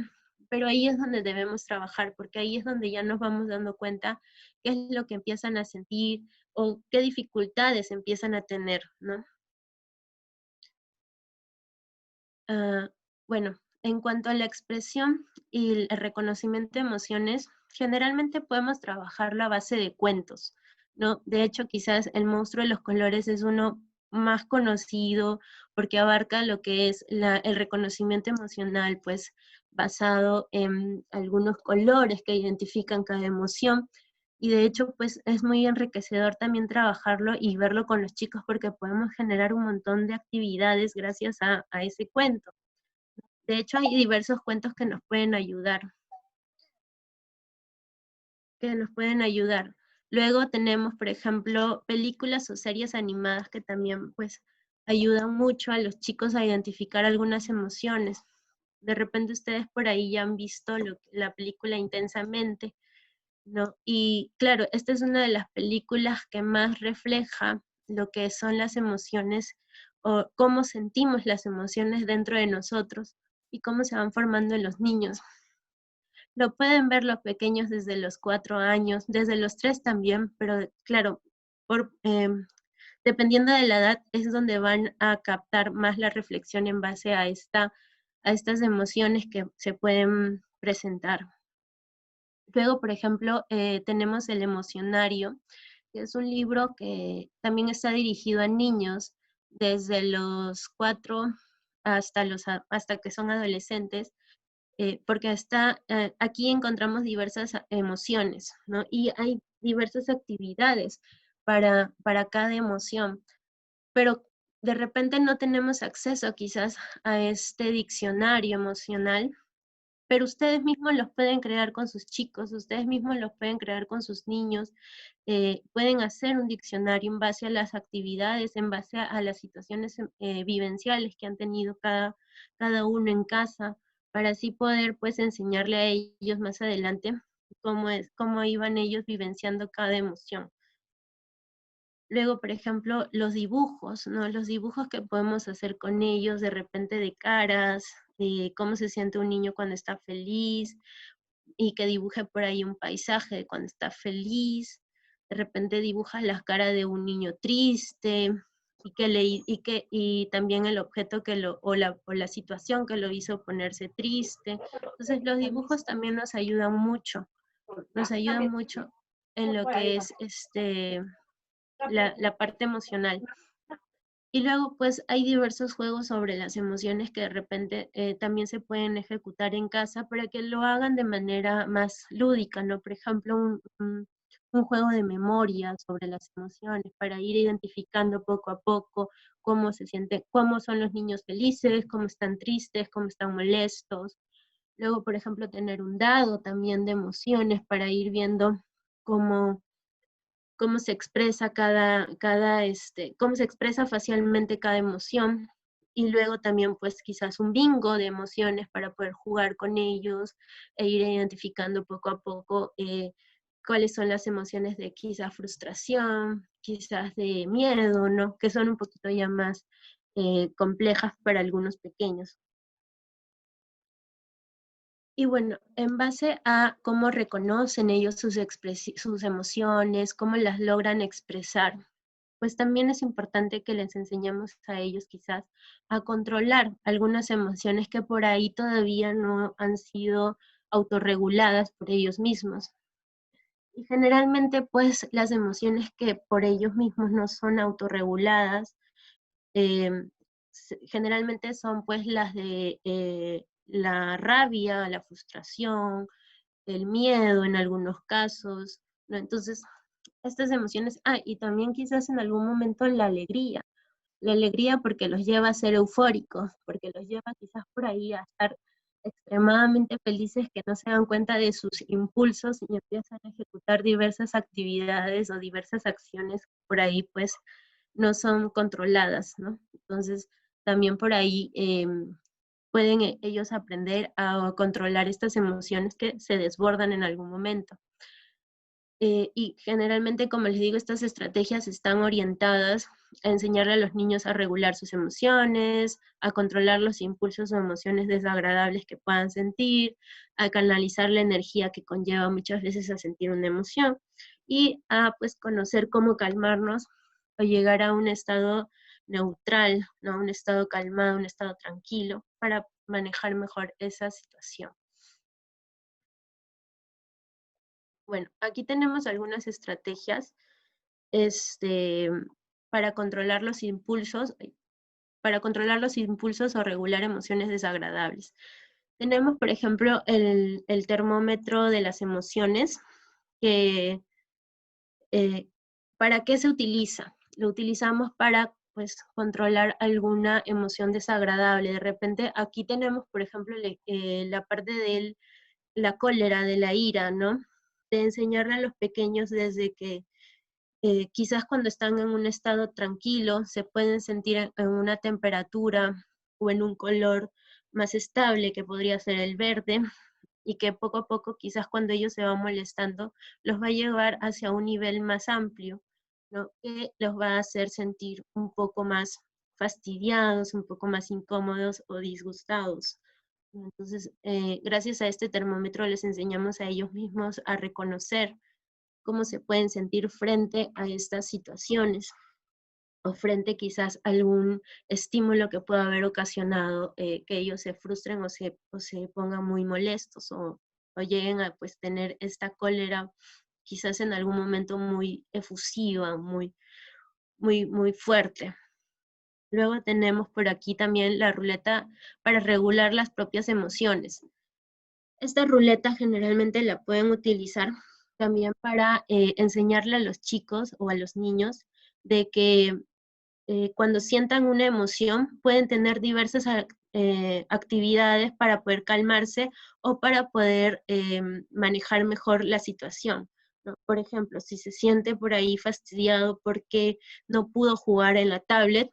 S2: pero ahí es donde debemos trabajar, porque ahí es donde ya nos vamos dando cuenta qué es lo que empiezan a sentir o qué dificultades empiezan a tener, ¿no? Ah, bueno, en cuanto a la expresión y el reconocimiento de emociones, generalmente podemos trabajarlo a base de cuentos, ¿no? De hecho, quizás el monstruo de los colores es uno más conocido porque abarca lo que es el reconocimiento emocional, pues basado en algunos colores que identifican cada emoción. Y de hecho, pues es muy enriquecedor también trabajarlo y verlo con los chicos porque podemos generar un montón de actividades gracias a ese cuento. De hecho, hay diversos cuentos que nos pueden ayudar, que nos pueden ayudar. Luego tenemos, por ejemplo, películas o series animadas que también, pues, ayudan mucho a los chicos a identificar algunas emociones. De repente ustedes por ahí ya han visto la película Intensamente, ¿no? Y claro, esta es una de las películas que más refleja lo que son las emociones o cómo sentimos las emociones dentro de nosotros y cómo se van formando en los niños. Lo pueden ver los pequeños desde los 4 años, desde los 3 también, pero claro, por, dependiendo de la edad es donde van a captar más la reflexión en base a estas emociones que se pueden presentar. Luego, por ejemplo, tenemos El Emocionario, que es un libro que también está dirigido a niños desde los 4 hasta que son adolescentes, porque aquí encontramos diversas emociones, ¿no? Y hay diversas actividades para cada emoción, pero de repente no tenemos acceso quizás a este diccionario emocional, pero ustedes mismos los pueden crear con sus chicos, ustedes mismos los pueden crear con sus niños, pueden hacer un diccionario en base a las actividades, en base a las situaciones vivenciales que han tenido cada uno en casa, para así poder pues enseñarle a ellos más adelante cómo iban ellos vivenciando cada emoción. Luego, por ejemplo, los dibujos, ¿no? Los dibujos que podemos hacer con ellos, de repente de caras, de cómo se siente un niño cuando está feliz, y que dibuje por ahí un paisaje de cuando está feliz. De repente dibujas la cara de un niño triste, y también el objeto o la situación que lo hizo ponerse triste. Entonces los dibujos también nos ayudan mucho en lo que es la parte emocional. Y luego, pues, hay diversos juegos sobre las emociones que de repente también se pueden ejecutar en casa para que lo hagan de manera más lúdica, ¿no? Por ejemplo, un juego de memoria sobre las emociones para ir identificando poco a poco cómo se siente, cómo son los niños felices, cómo están tristes, cómo están molestos. Luego, por ejemplo, tener un dado también de emociones para ir viendo cómo cómo se expresa cómo se expresa facialmente cada emoción. Y luego también, pues, quizás un bingo de emociones para poder jugar con ellos e ir identificando poco a poco cuáles son las emociones de quizás frustración, quizás de miedo, ¿no? Que son un poquito ya más complejas para algunos pequeños. Y bueno, en base a cómo reconocen ellos sus emociones, cómo las logran expresar, pues también es importante que les enseñemos a ellos quizás a controlar algunas emociones que por ahí todavía no han sido autorreguladas por ellos mismos. Y generalmente pues las emociones que por ellos mismos no son autorreguladas, em, generalmente son pues las de la rabia, la frustración, el miedo en algunos casos, ¿no? Entonces, estas emociones, y también quizás en algún momento la alegría porque los lleva a ser eufóricos, porque los lleva quizás por ahí a estar extremadamente felices que no se dan cuenta de sus impulsos y empiezan a ejecutar diversas actividades o diversas acciones que por ahí pues no son controladas, ¿no? Entonces también por ahí pueden ellos aprender a controlar estas emociones que se desbordan en algún momento. Y generalmente, como les digo, estas estrategias están orientadas a enseñarle a los niños a regular sus emociones, a controlar los impulsos o emociones desagradables que puedan sentir, a canalizar la energía que conlleva muchas veces a sentir una emoción y a pues conocer cómo calmarnos o llegar a un estado neutral, ¿no? Un estado calmado, un estado tranquilo para manejar mejor esa situación. Bueno, aquí tenemos algunas estrategias este, para controlar los impulsos, o regular emociones desagradables. Tenemos, por ejemplo, el termómetro de las emociones, que ¿para qué se utiliza? Lo utilizamos para pues controlar alguna emoción desagradable. De repente aquí tenemos, por ejemplo, la parte de la cólera, de la ira, ¿no? De enseñarle a los pequeños desde que quizás cuando están en un estado tranquilo se pueden sentir en una temperatura o en un color más estable, que podría ser el verde, y que poco a poco, quizás cuando ellos se van molestando, los va a llevar hacia un nivel más amplio, ¿no? Que los va a hacer sentir un poco más fastidiados, un poco más incómodos o disgustados. Entonces, gracias a este termómetro les enseñamos a ellos mismos a reconocer cómo se pueden sentir frente a estas situaciones o frente quizás a algún estímulo que pueda haber ocasionado que ellos se frustren o se pongan muy molestos o lleguen a pues tener esta cólera quizás en algún momento muy efusiva, muy fuerte. Luego tenemos por aquí también la ruleta para regular las propias emociones. Esta ruleta generalmente la pueden utilizar también para enseñarle a los chicos o a los niños de que cuando sientan una emoción pueden tener diversas actividades para poder calmarse o para poder manejar mejor la situación, ¿no? Por ejemplo, si se siente por ahí fastidiado porque no pudo jugar en la tablet,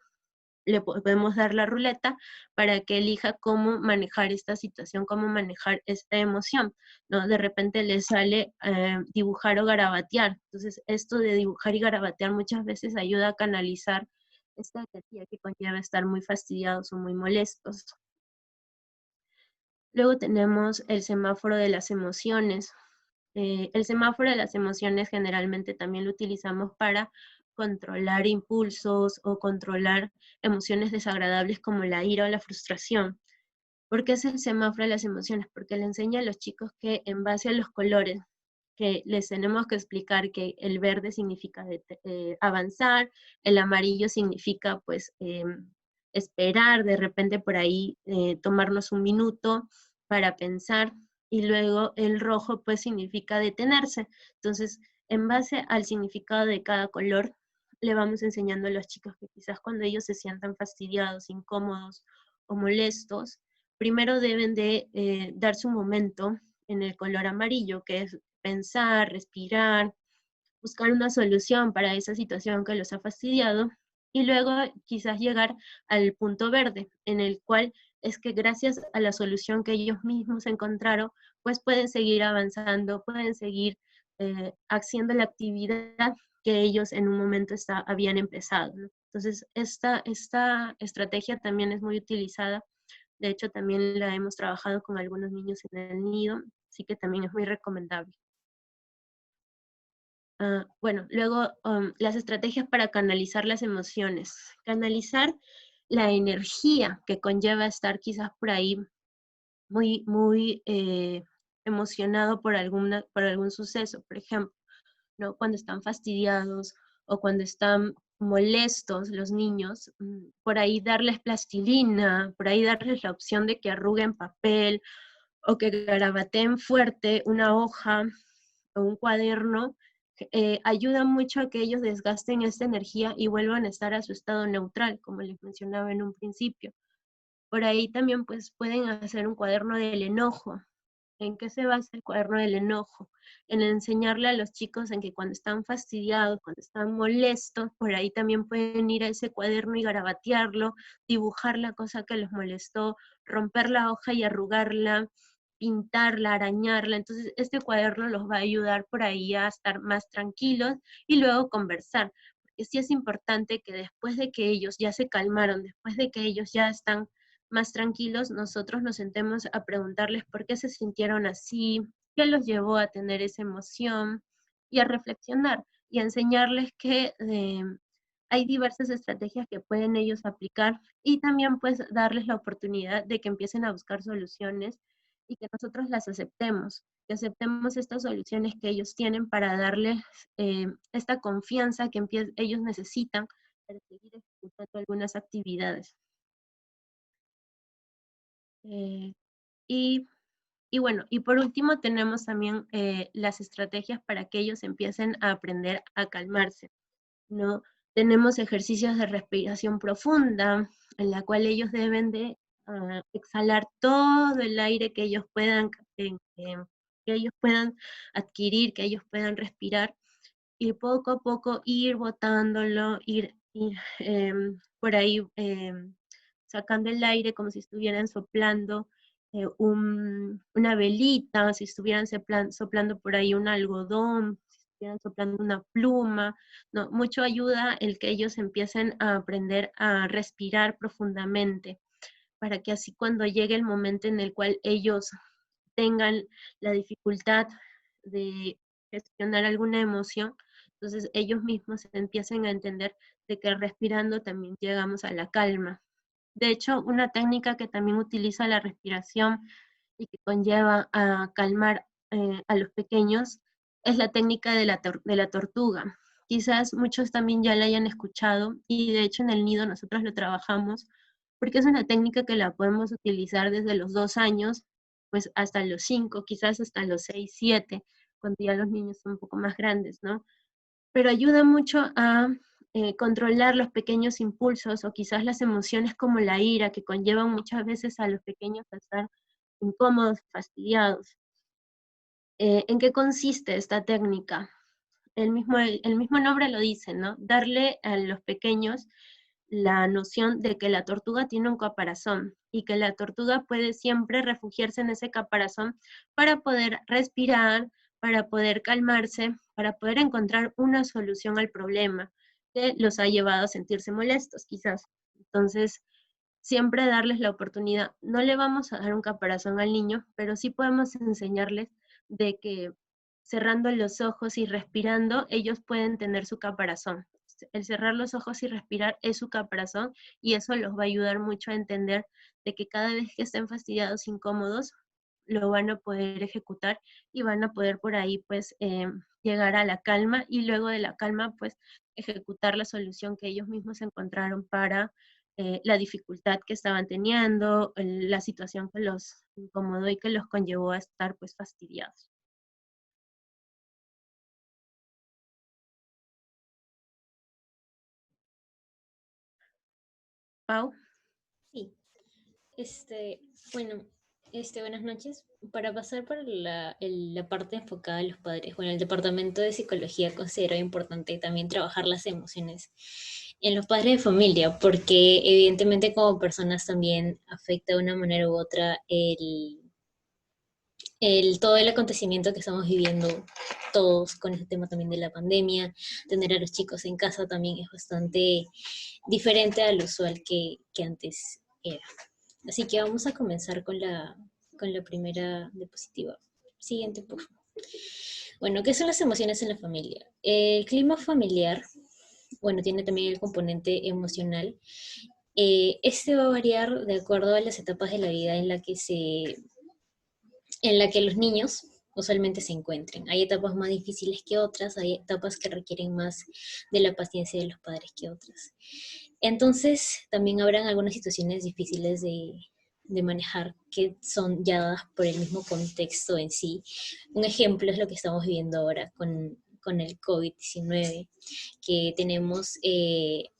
S2: le podemos dar la ruleta para que elija cómo manejar esta situación, cómo manejar esta emoción, ¿no? De repente le sale dibujar o garabatear. Entonces, esto de dibujar y garabatear muchas veces ayuda a canalizar esta energía que conlleva estar muy fastidiados o muy molestos. Luego tenemos el semáforo de las emociones. El semáforo de las emociones generalmente también lo utilizamos para controlar impulsos o controlar emociones desagradables como la ira o la frustración. ¿Por qué es el semáforo de las emociones? Porque le enseña a los chicos que en base a los colores, que les tenemos que explicar que el verde significa avanzar, el amarillo significa pues esperar, de repente por ahí tomarnos un minuto para pensar, y luego el rojo pues significa detenerse. Entonces, en base al significado de cada color, le vamos enseñando a los chicos que quizás cuando ellos se sientan fastidiados, incómodos o molestos, primero deben de darse un momento en el color amarillo, que es pensar, respirar, buscar una solución para esa situación que los ha fastidiado, y luego quizás llegar al punto verde, en el cual es que gracias a la solución que ellos mismos encontraron, pues pueden seguir avanzando, pueden seguir haciendo la actividad que ellos en un momento habían empezado, ¿no? Entonces, esta estrategia también es muy utilizada. De hecho, también la hemos trabajado con algunos niños en el nido, así que también es muy recomendable. Bueno, luego las estrategias para canalizar las emociones. Canalizar la energía que conlleva estar quizás por ahí muy emocionado por algún suceso, por ejemplo, ¿no? Cuando están fastidiados o cuando están molestos los niños, por ahí darles plastilina, por ahí darles la opción de que arruguen papel o que garabateen fuerte una hoja o un cuaderno, ayuda mucho a que ellos desgasten esta energía y vuelvan a estar a su estado neutral, como les mencionaba en un principio. Por ahí también pues pueden hacer un cuaderno del enojo. ¿En qué se basa el cuaderno del enojo? En enseñarle a los chicos en que cuando están fastidiados, cuando están molestos, por ahí también pueden ir a ese cuaderno y garabatearlo, dibujar la cosa que los molestó, romper la hoja y arrugarla, pintarla, arañarla. Entonces, este cuaderno los va a ayudar por ahí a estar más tranquilos y luego conversar. Porque sí es importante que después de que ellos ya se calmaron, después de que ellos ya están más tranquilos, nosotros nos sentemos a preguntarles por qué se sintieron así, qué los llevó a tener esa emoción y a reflexionar y a enseñarles que hay diversas estrategias que pueden ellos aplicar y también pues darles la oportunidad de que empiecen a buscar soluciones y que nosotros las aceptemos, que aceptemos estas soluciones que ellos tienen para darles esta confianza que ellos necesitan para seguir ejecutando algunas actividades. Eh, y, y bueno, y por último tenemos también las estrategias para que ellos empiecen a aprender a calmarse, ¿no? Tenemos ejercicios de respiración profunda, en la cual ellos deben de exhalar todo el aire que ellos puedan, que ellos puedan adquirir, que ellos puedan respirar, y poco a poco ir botándolo, ir por ahí sacando el aire como si estuvieran soplando una velita, si estuvieran soplando por ahí un algodón, si estuvieran soplando una pluma, ¿no? Mucho ayuda el que ellos empiecen a aprender a respirar profundamente, para que así cuando llegue el momento en el cual ellos tengan la dificultad de gestionar alguna emoción, entonces ellos mismos se empiecen a entender de que respirando también llegamos a la calma. De hecho, una técnica que también utiliza la respiración y que conlleva a calmar a los pequeños es la técnica de la tortuga. Quizás muchos también ya la hayan escuchado y de hecho en el nido nosotros lo trabajamos porque es una técnica que la podemos utilizar desde los 2 años pues hasta los 5, quizás hasta los 6, 7, cuando ya los niños son un poco más grandes, ¿no? Pero ayuda mucho a controlar los pequeños impulsos o quizás las emociones como la ira que conllevan muchas veces a los pequeños a estar incómodos, fastidiados. ¿En qué consiste esta técnica? El mismo nombre lo dice, ¿no? Darle a los pequeños la noción de que la tortuga tiene un caparazón y que la tortuga puede siempre refugiarse en ese caparazón para poder respirar, para poder calmarse, para poder encontrar una solución al problema que los ha llevado a sentirse molestos, quizás. Entonces, siempre darles la oportunidad. No le vamos a dar un caparazón al niño, pero sí podemos enseñarles de que cerrando los ojos y respirando, ellos pueden tener su caparazón. El cerrar los ojos y respirar es su caparazón y eso los va a ayudar mucho a entender de que cada vez que estén fastidiados, incómodos, lo van a poder ejecutar y van a poder por ahí pues llegar a la calma y luego de la calma pues ejecutar la solución que ellos mismos encontraron para la dificultad que estaban teniendo, la situación que los incomodó y que los conllevó a estar pues fastidiados. Pau.
S3: Sí, este, bueno, buenas noches. Para pasar por la parte enfocada a los padres, bueno, el departamento de psicología considera importante también trabajar las emociones en los padres de familia, porque evidentemente como personas también afecta de una manera u otra todo el acontecimiento que estamos viviendo todos con este tema también de la pandemia. Tener a los chicos en casa también es bastante diferente al usual que antes era. Así que vamos a comenzar con la primera diapositiva. Siguiente, por favor. Bueno, ¿qué son las emociones en la familia? El clima familiar, bueno, tiene también el componente emocional. Este va a variar de acuerdo a las etapas de la vida en la que los niños usualmente se encuentren. Hay etapas más difíciles que otras, hay etapas que requieren más de la paciencia de los padres que otras. Entonces, también habrán algunas situaciones difíciles de manejar que son ya dadas por el mismo contexto en sí. Un ejemplo es lo que estamos viviendo ahora con el COVID-19, que tenemos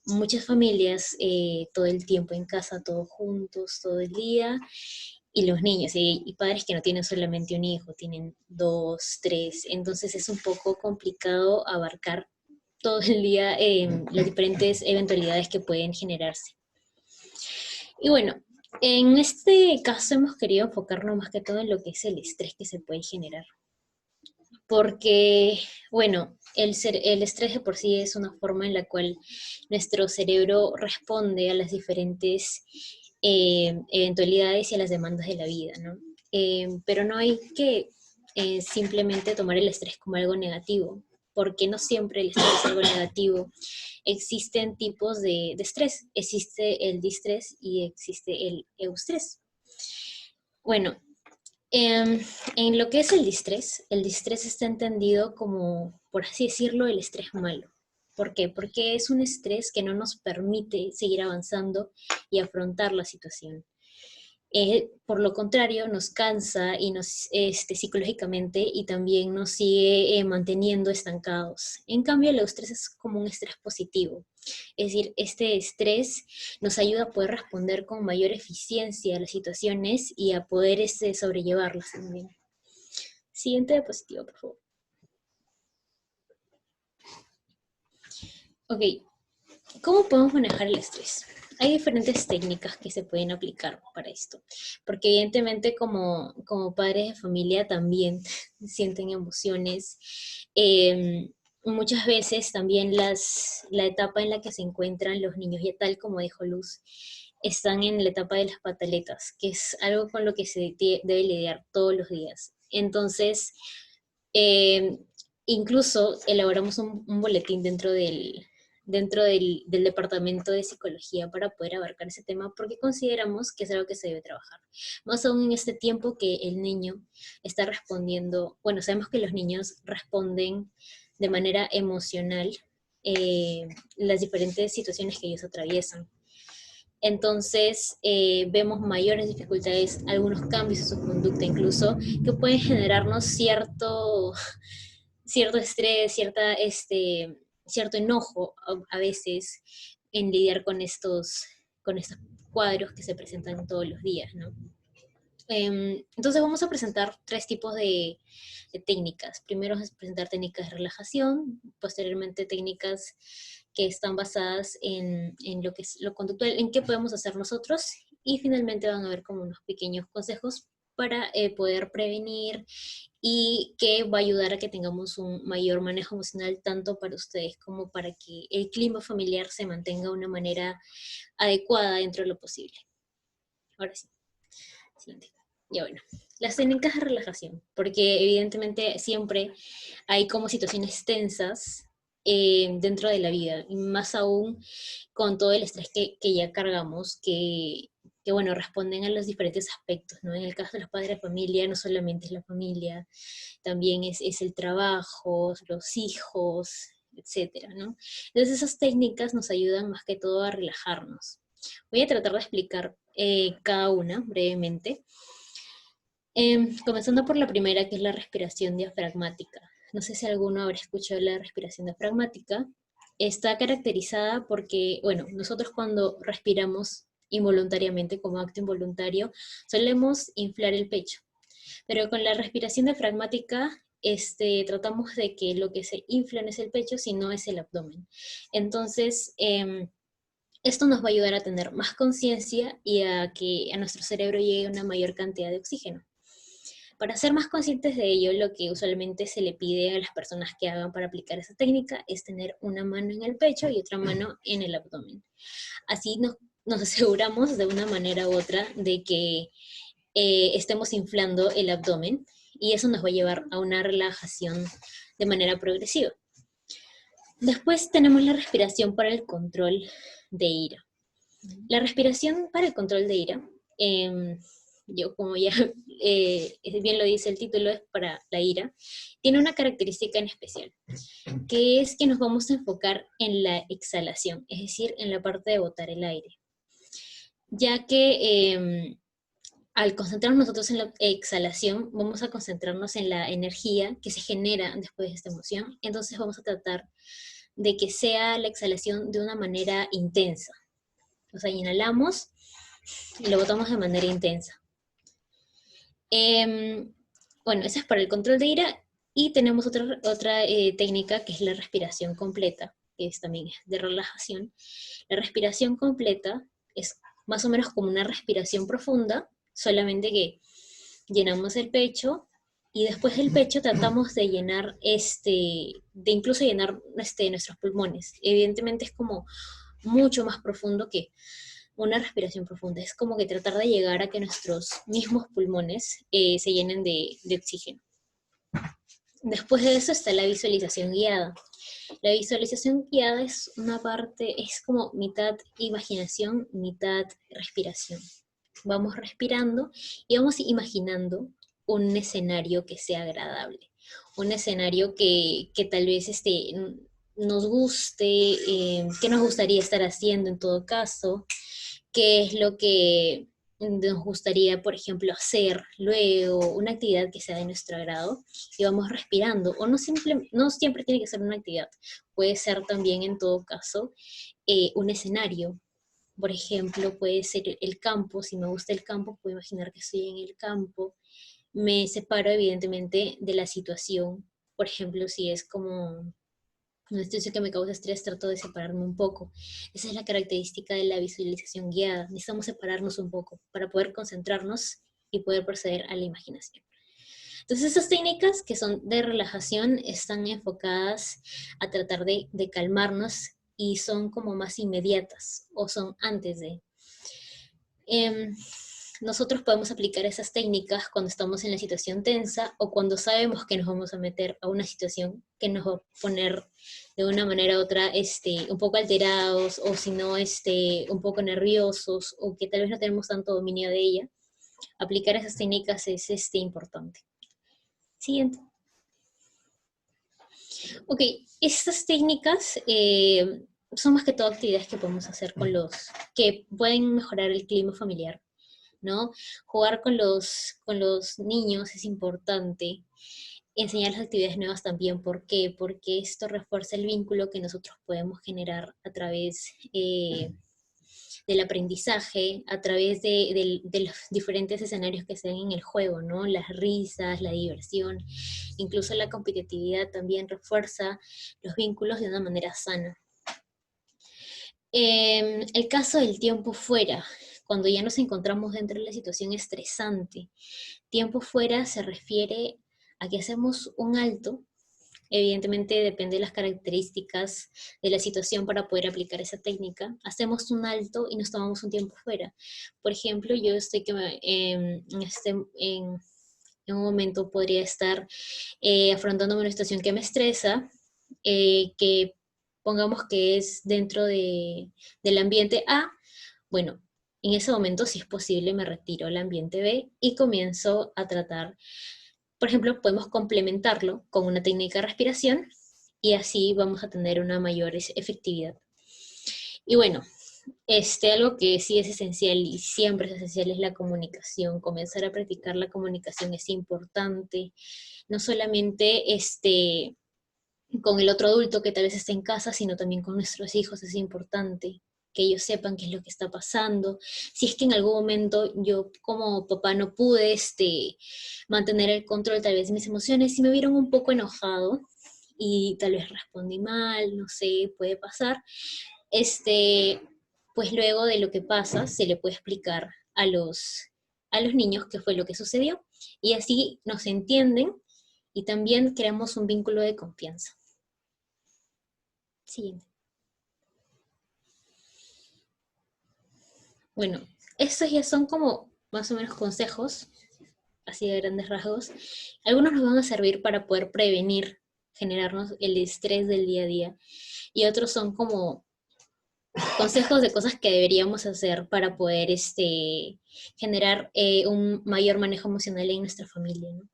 S3: muchas familias todo el tiempo en casa, todos juntos, todo el día, y los niños, y padres que no tienen solamente un hijo, tienen dos, tres, entonces es un poco complicado abarcar todo el día las diferentes eventualidades que pueden generarse. Y bueno, en este caso hemos querido enfocarnos más que todo en lo que es el estrés que se puede generar. Porque, bueno, el estrés de por sí es una forma en la cual nuestro cerebro responde a las diferentes eventualidades y a las demandas de la vida, ¿no? Pero no hay que simplemente tomar el estrés como algo negativo, porque no siempre el estrés es algo negativo. Existen tipos de estrés. Existe el distrés y existe el eustrés. Bueno, en lo que es el distrés está entendido como, por así decirlo, el estrés malo. ¿Por qué? Porque es un estrés que no nos permite seguir avanzando y afrontar la situación. Por lo contrario, nos cansa y nos psicológicamente y también nos sigue manteniendo estancados. En cambio, el estrés es como un estrés positivo. Es decir, este estrés nos ayuda a poder responder con mayor eficiencia a las situaciones y a poder sobrellevarlas también. Siguiente diapositiva, por favor. Ok, ¿cómo podemos manejar el estrés? Hay diferentes técnicas que se pueden aplicar para esto, porque evidentemente como padres de familia también sienten emociones. Muchas veces también la etapa en la que se encuentran los niños, ya tal como dijo Luz, están en la etapa de las pataletas, que es algo con lo que se debe lidiar todos los días. Entonces, incluso elaboramos un boletín dentro del departamento de psicología para poder abarcar ese tema, porque consideramos que es algo que se debe trabajar. Más aún en este tiempo que el niño está respondiendo, bueno, sabemos que los niños responden de manera emocional las diferentes situaciones que ellos atraviesan. Entonces, vemos mayores dificultades, algunos cambios en su conducta incluso, que pueden generarnos cierto estrés, cierto enojo a veces en lidiar con estos cuadros que se presentan todos los días, ¿no? Entonces vamos a presentar tres tipos de técnicas. Primero es presentar técnicas de relajación, posteriormente técnicas que están basadas en lo que es lo conductual, en qué podemos hacer nosotros, y finalmente van a ver como unos pequeños consejos para poder prevenir y que va a ayudar a que tengamos un mayor manejo emocional tanto para ustedes como para que el clima familiar se mantenga de una manera adecuada dentro de lo posible. Ahora sí. Siguiente. Ya bueno, las técnicas de relajación, porque evidentemente siempre hay como situaciones tensas dentro de la vida, y más aún con todo el estrés que ya cargamos, que bueno, responden a los diferentes aspectos, ¿no? En el caso de los padres de familia, no solamente es la familia, también es el trabajo, los hijos, etcétera, ¿no? Entonces esas técnicas nos ayudan más que todo a relajarnos. Voy a tratar de explicar cada una brevemente. Comenzando por la primera, que es la respiración diafragmática. No sé si alguno habrá escuchado la respiración diafragmática. Está caracterizada porque, bueno, nosotros cuando respiramos involuntariamente, como acto involuntario, solemos inflar el pecho. Pero con la respiración diafragmática tratamos de que lo que se infla no es el pecho, sino es el abdomen. Entonces, esto nos va a ayudar a tener más conciencia y a que a nuestro cerebro llegue una mayor cantidad de oxígeno. Para ser más conscientes de ello, lo que usualmente se le pide a las personas que hagan para aplicar esa técnica es tener una mano en el pecho y otra mano en el abdomen. Así nos aseguramos de una manera u otra de que estemos inflando el abdomen, y eso nos va a llevar a una relajación de manera progresiva. Después tenemos la respiración para el control de ira. La respiración para el control de ira, como ya bien lo dice el título, es para la ira, tiene una característica en especial, que es que nos vamos a enfocar en la exhalación, es decir, en la parte de botar el aire. Ya que al concentrarnos nosotros en la exhalación, vamos a concentrarnos en la energía que se genera después de esta emoción. Entonces vamos a tratar de que sea la exhalación de una manera intensa. O sea, inhalamos y lo botamos de manera intensa. Bueno, eso es para el control de ira. Y tenemos otra técnica que es la respiración completa, que también es de relajación. La respiración completa es más o menos como una respiración profunda, solamente que llenamos el pecho y después del pecho tratamos de llenar, de incluso llenar nuestros pulmones. Evidentemente es como mucho más profundo que una respiración profunda. Es como que tratar de llegar a que nuestros mismos pulmones se llenen de oxígeno. Después de eso está la visualización guiada. La visualización guiada es una parte, es como mitad imaginación, mitad respiración. Vamos respirando y vamos imaginando un escenario que sea agradable. Un escenario que tal vez nos guste, qué nos gustaría estar haciendo en todo caso, qué es lo que nos gustaría, por ejemplo, hacer luego, una actividad que sea de nuestro agrado, y vamos respirando, o no siempre tiene que ser una actividad, puede ser también en todo caso un escenario. Por ejemplo, puede ser el campo. Si me gusta el campo, puedo imaginar que estoy en el campo. Me separo evidentemente de la situación. Por ejemplo, si es como una situación que me causa estrés, trato de separarme un poco. Esa es la característica de la visualización guiada. Necesitamos separarnos un poco para poder concentrarnos y poder proceder a la imaginación. Entonces, esas técnicas que son de relajación están enfocadas a tratar de calmarnos y son como más inmediatas o son antes de. Nosotros podemos aplicar esas técnicas cuando estamos en la situación tensa o cuando sabemos que nos vamos a meter a una situación que nos va a poner de una manera u otra un poco alterados, o si no un poco nerviosos, o que tal vez no tenemos tanto dominio de ella. Aplicar esas técnicas es importante. Siguiente. Ok, estas técnicas son más que todo actividades que podemos hacer que pueden mejorar el clima familiar, ¿no? Jugar con los niños es importante. Enseñarles actividades nuevas también. ¿Por qué? Porque esto refuerza el vínculo que nosotros podemos generar a través del aprendizaje, a través de los diferentes escenarios que se dan en el juego, ¿no? Las risas, la diversión, incluso la competitividad también refuerza los vínculos de una manera sana. El caso del tiempo fuera, cuando ya nos encontramos dentro de la situación estresante. Tiempo fuera se refiere a que hacemos un alto. Evidentemente depende de las características de la situación para poder aplicar esa técnica. Hacemos un alto y nos tomamos un tiempo fuera. Por ejemplo, yo estoy en un momento podría estar afrontando una situación que me estresa, que pongamos que es dentro del ambiente A. Bueno, en ese momento, si es posible, me retiro al ambiente B y comienzo a tratar. Por ejemplo, podemos complementarlo con una técnica de respiración y así vamos a tener una mayor efectividad. Y bueno, algo que sí es esencial y siempre es esencial es la comunicación. Comenzar a practicar la comunicación es importante, no solamente con el otro adulto que tal vez esté en casa, sino también con nuestros hijos. Es importante que ellos sepan qué es lo que está pasando. Si es que en algún momento yo como papá no pude mantener el control tal vez de mis emociones, si me vieron un poco enojado y tal vez respondí mal, no sé, puede pasar, pues luego de lo que pasa se le puede explicar a los niños qué fue lo que sucedió y así nos entienden y también creamos un vínculo de confianza. Siguiente. Bueno, estos ya son como más o menos consejos, así de grandes rasgos. Algunos nos van a servir para poder prevenir, generarnos el estrés del día a día. Y otros son como consejos de cosas que deberíamos hacer para poder generar un mayor manejo emocional en nuestra familia, ¿no?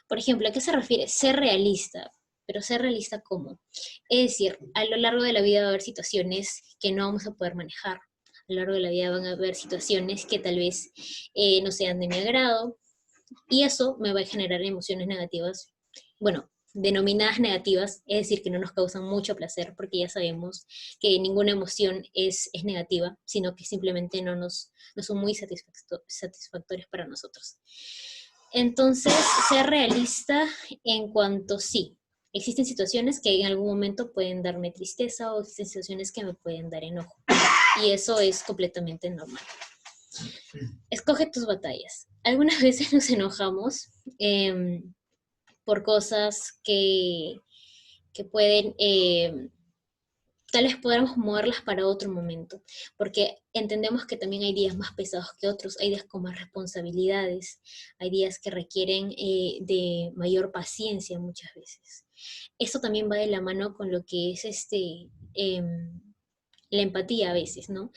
S3: Por ejemplo, ¿a qué se refiere? Ser realista. Pero ser realista, ¿cómo? Es decir, a lo largo de la vida va a haber situaciones que no vamos a poder manejar. A lo largo de la vida van a haber situaciones que tal vez no sean de mi agrado, y eso me va a generar emociones negativas, bueno, denominadas negativas, es decir, que no nos causan mucho placer, porque ya sabemos que ninguna emoción es negativa, sino que simplemente no son muy satisfactorias para nosotros. Entonces, ser realista en cuanto sí, existen situaciones que en algún momento pueden darme tristeza o existen situaciones que me pueden dar enojo. Y eso es completamente normal. Escoge tus batallas. Algunas veces nos enojamos por cosas que pueden, tal vez podamos moverlas para otro momento, porque entendemos que también hay días más pesados que otros, hay días con más responsabilidades, hay días que requieren de mayor paciencia muchas veces. Esto también va de la mano con lo que es la empatía a veces, ¿no?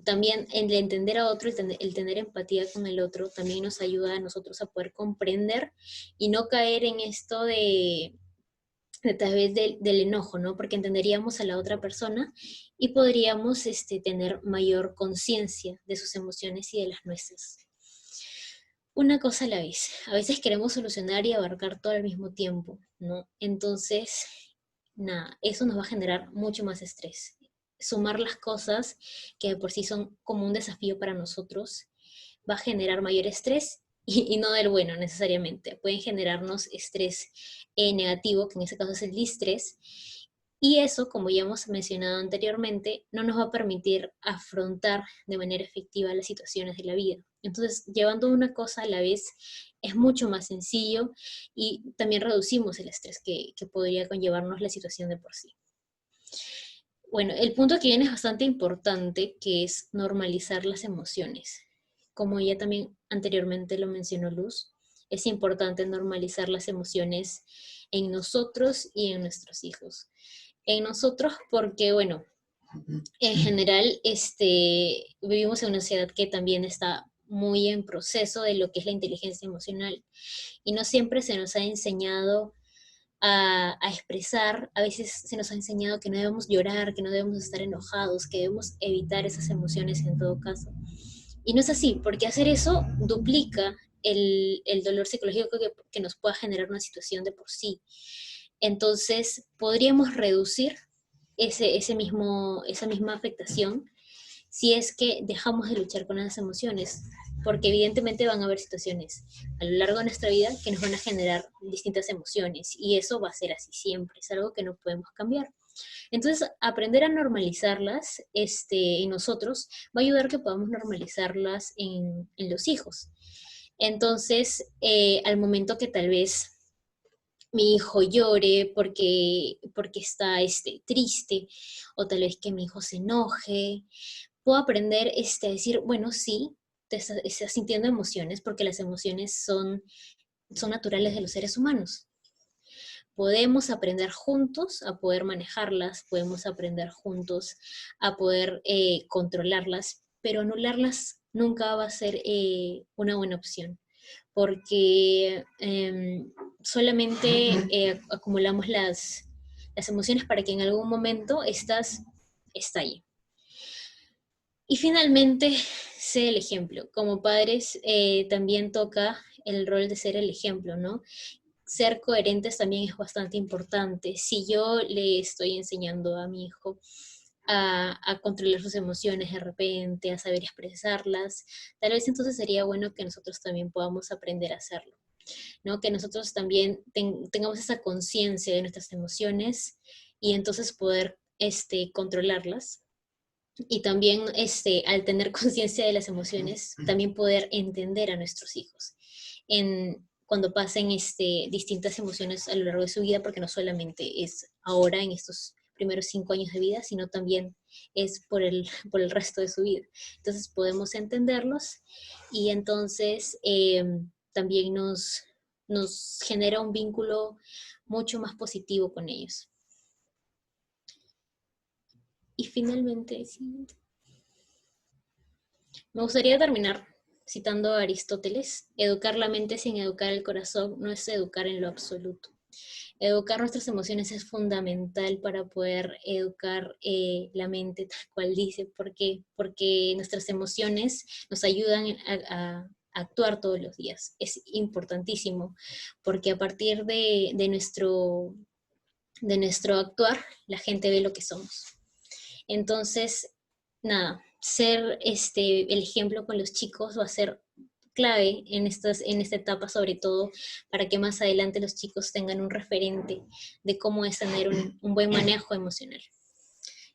S3: También el entender a otro, el tener empatía con el otro, también nos ayuda a nosotros a poder comprender y no caer en esto de tal vez del enojo, ¿no? Porque entenderíamos a la otra persona y podríamos tener mayor conciencia de sus emociones y de las nuestras. Una cosa a la vez. A veces queremos solucionar y abarcar todo al mismo tiempo, ¿no? Entonces, nada, eso nos va a generar mucho más estrés. Sumar las cosas que de por sí son como un desafío para nosotros va a generar mayor estrés y no del bueno necesariamente. Pueden generarnos estrés negativo, que en ese caso es el distrés, y eso, como ya hemos mencionado anteriormente, no nos va a permitir afrontar de manera efectiva las situaciones de la vida. Entonces, llevando una cosa a la vez es mucho más sencillo y también reducimos el estrés que podría conllevarnos la situación de por sí. Bueno, el punto que viene es bastante importante, que es normalizar las emociones. Como ya también anteriormente lo mencionó Luz, es importante normalizar las emociones en nosotros y en nuestros hijos. En nosotros porque, bueno, en general vivimos en una sociedad que también está muy en proceso de lo que es la inteligencia emocional y no siempre se nos ha enseñado a expresar, a veces se nos ha enseñado que no debemos llorar, que no debemos estar enojados, que debemos evitar esas emociones en todo caso. Y no es así, porque hacer eso duplica el dolor psicológico que nos pueda generar una situación de por sí. Entonces, podríamos reducir esa misma afectación si es que dejamos de luchar con las emociones, porque evidentemente van a haber situaciones a lo largo de nuestra vida que nos van a generar distintas emociones, y eso va a ser así siempre, es algo que no podemos cambiar. Entonces, aprender a normalizarlas en nosotros va a ayudar a que podamos normalizarlas en los hijos. Entonces, al momento que tal vez mi hijo llore porque está triste, o tal vez que mi hijo se enoje, puedo aprender a decir, bueno, sí, estás sintiendo emociones, porque las emociones son naturales de los seres humanos. Podemos aprender juntos a poder manejarlas, podemos aprender juntos a poder controlarlas, pero anularlas nunca va a ser una buena opción, porque solamente acumulamos las emociones para que en algún momento estas estallen. Y finalmente, sé el ejemplo. Como padres también toca el rol de ser el ejemplo, ¿no? Ser coherentes también es bastante importante. Si yo le estoy enseñando a mi hijo a controlar sus emociones de repente, a saber expresarlas, tal vez entonces sería bueno que nosotros también podamos aprender a hacerlo, ¿no? Que nosotros también tengamos esa conciencia de nuestras emociones y entonces poder controlarlas. Y también al tener conciencia de las emociones, también poder entender a nuestros hijos cuando pasen distintas emociones a lo largo de su vida, porque no solamente es ahora en estos primeros 5 años de vida, sino también es por el resto de su vida. Entonces podemos entenderlos y entonces también nos genera un vínculo mucho más positivo con ellos. Y finalmente, me gustaría terminar citando a Aristóteles: educar la mente sin educar el corazón no es educar en lo absoluto. Educar nuestras emociones es fundamental para poder educar la mente, tal cual dice. ¿Por qué? Porque nuestras emociones nos ayudan a actuar todos los días. Es importantísimo, porque a partir de nuestro actuar, la gente ve lo que somos. Entonces, nada, ser el ejemplo con los chicos va a ser clave en esta etapa, sobre todo para que más adelante los chicos tengan un referente de cómo es tener un buen manejo emocional.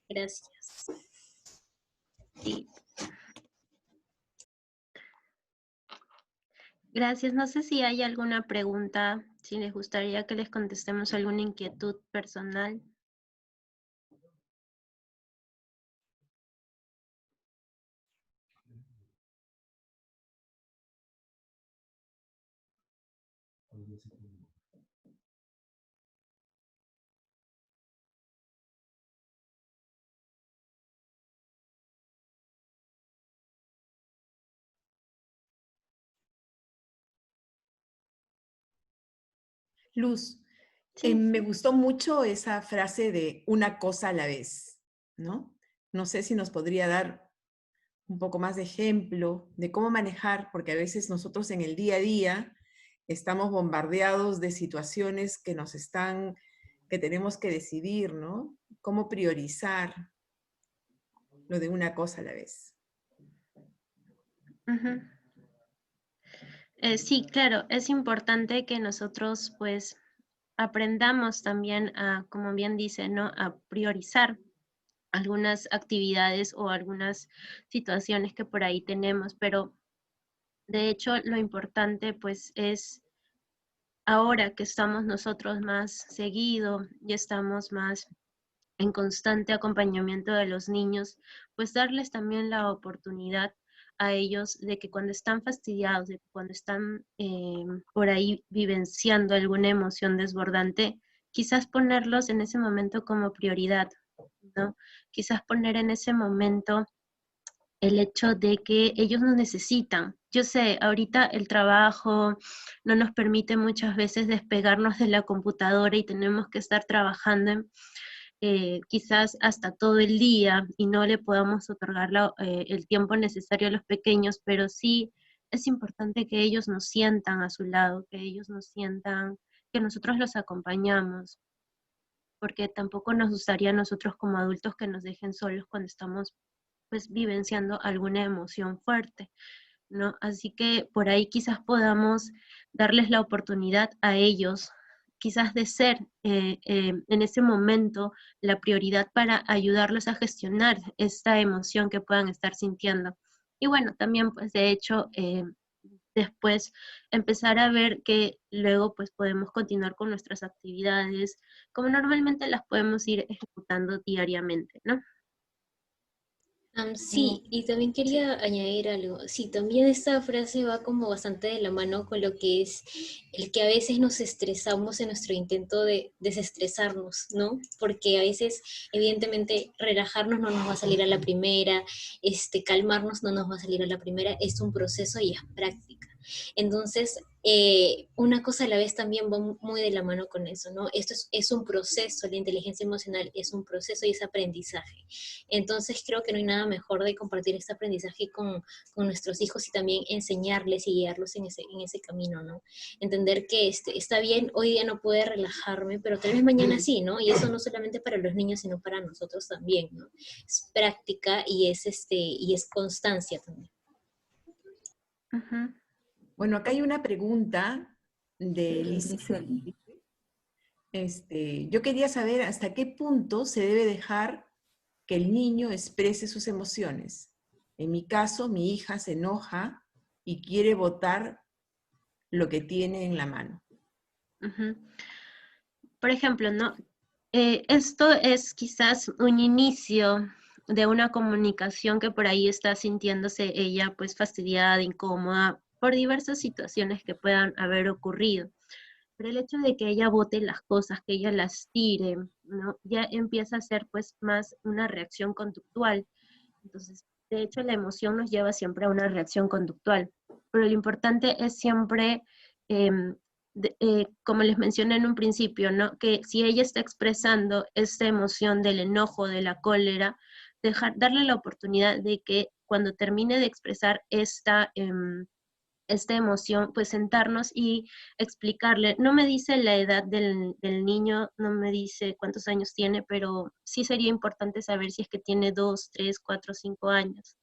S3: Gracias.
S2: Sí. Gracias. No sé si hay alguna pregunta, si les gustaría que les contestemos alguna inquietud personal.
S1: Luz,
S2: Sí.
S1: me gustó mucho esa frase de una cosa a la vez, ¿no? No sé si nos podría dar un poco más de ejemplo de cómo manejar, porque a veces nosotros en el día a día estamos bombardeados de situaciones que tenemos que decidir, ¿no? Cómo priorizar lo de una cosa a la vez.
S2: Ujú. Sí, claro, es importante que nosotros pues aprendamos también a, como bien dice, ¿no? A priorizar algunas actividades o algunas situaciones que por ahí tenemos, pero de hecho lo importante pues es ahora que estamos nosotros más seguido y estamos más en constante acompañamiento de los niños, pues darles también la oportunidad a ellos de que cuando están fastidiados, de que cuando están por ahí vivenciando alguna emoción desbordante, quizás ponerlos en ese momento como prioridad, ¿no? Quizás poner en ese momento el hecho de que ellos nos necesitan. Yo sé, ahorita el trabajo no nos permite muchas veces despegarnos de la computadora y tenemos que estar trabajando quizás hasta todo el día y no le podamos otorgar el tiempo necesario a los pequeños, pero sí es importante que ellos nos sientan a su lado, que ellos nos sientan, que nosotros los acompañamos, porque tampoco nos gustaría a nosotros como adultos que nos dejen solos cuando estamos pues vivenciando alguna emoción fuerte, ¿no? Así que por ahí quizás podamos darles la oportunidad a ellos, quizás de ser en ese momento la prioridad para ayudarlos a gestionar esta emoción que puedan estar sintiendo. Y bueno, también pues de hecho después empezar a ver que luego pues podemos continuar con nuestras actividades como normalmente las podemos ir ejecutando diariamente, ¿no?
S3: Sí, y también
S1: Sí.
S3: quería añadir algo. Sí, también esta frase va como bastante de la mano con lo que es el que a veces nos estresamos en nuestro intento de desestresarnos, ¿no? Porque a veces, evidentemente, relajarnos no nos va a salir a la primera, calmarnos no nos va a salir a la primera, es un proceso y es práctica. Entonces, una cosa a la vez también va muy de la mano con eso, ¿no? Esto es un proceso, la inteligencia emocional es un proceso y es aprendizaje. Entonces creo que no hay nada mejor de compartir este aprendizaje con nuestros hijos y también enseñarles y guiarlos en ese camino, ¿no? Entender que está bien, hoy día no puedo relajarme, pero tal vez mañana sí, ¿no? Y eso no solamente para los niños, sino para nosotros también, ¿no? Es práctica y es constancia también.
S2: Ujú.
S1: Bueno, acá hay una pregunta de Lisette.
S4: Giselle.
S1: Yo quería saber hasta qué punto se debe dejar que el niño exprese sus emociones. En mi caso, mi hija se enoja y quiere botar lo que tiene en la mano.
S2: Ujú. Por ejemplo, ¿no? Esto es quizás un inicio de una comunicación que por ahí está sintiéndose ella pues fastidiada, incómoda por diversas situaciones que puedan haber ocurrido. Pero el hecho de que ella bote las cosas, que ella las tire, ¿no? Ya empieza a ser pues más una reacción conductual. Entonces, de hecho, la emoción nos lleva siempre a una reacción conductual. Pero lo importante es siempre em, como les mencioné en un principio, ¿no? Que si ella está expresando esta emoción del enojo, de la cólera, darle la oportunidad de que cuando termine de expresar esta emoción, pues sentarnos y explicarle. No me dice la edad del niño, no me dice cuántos años tiene, pero sí sería importante saber si es que tiene 2, 3, 4, 5 años.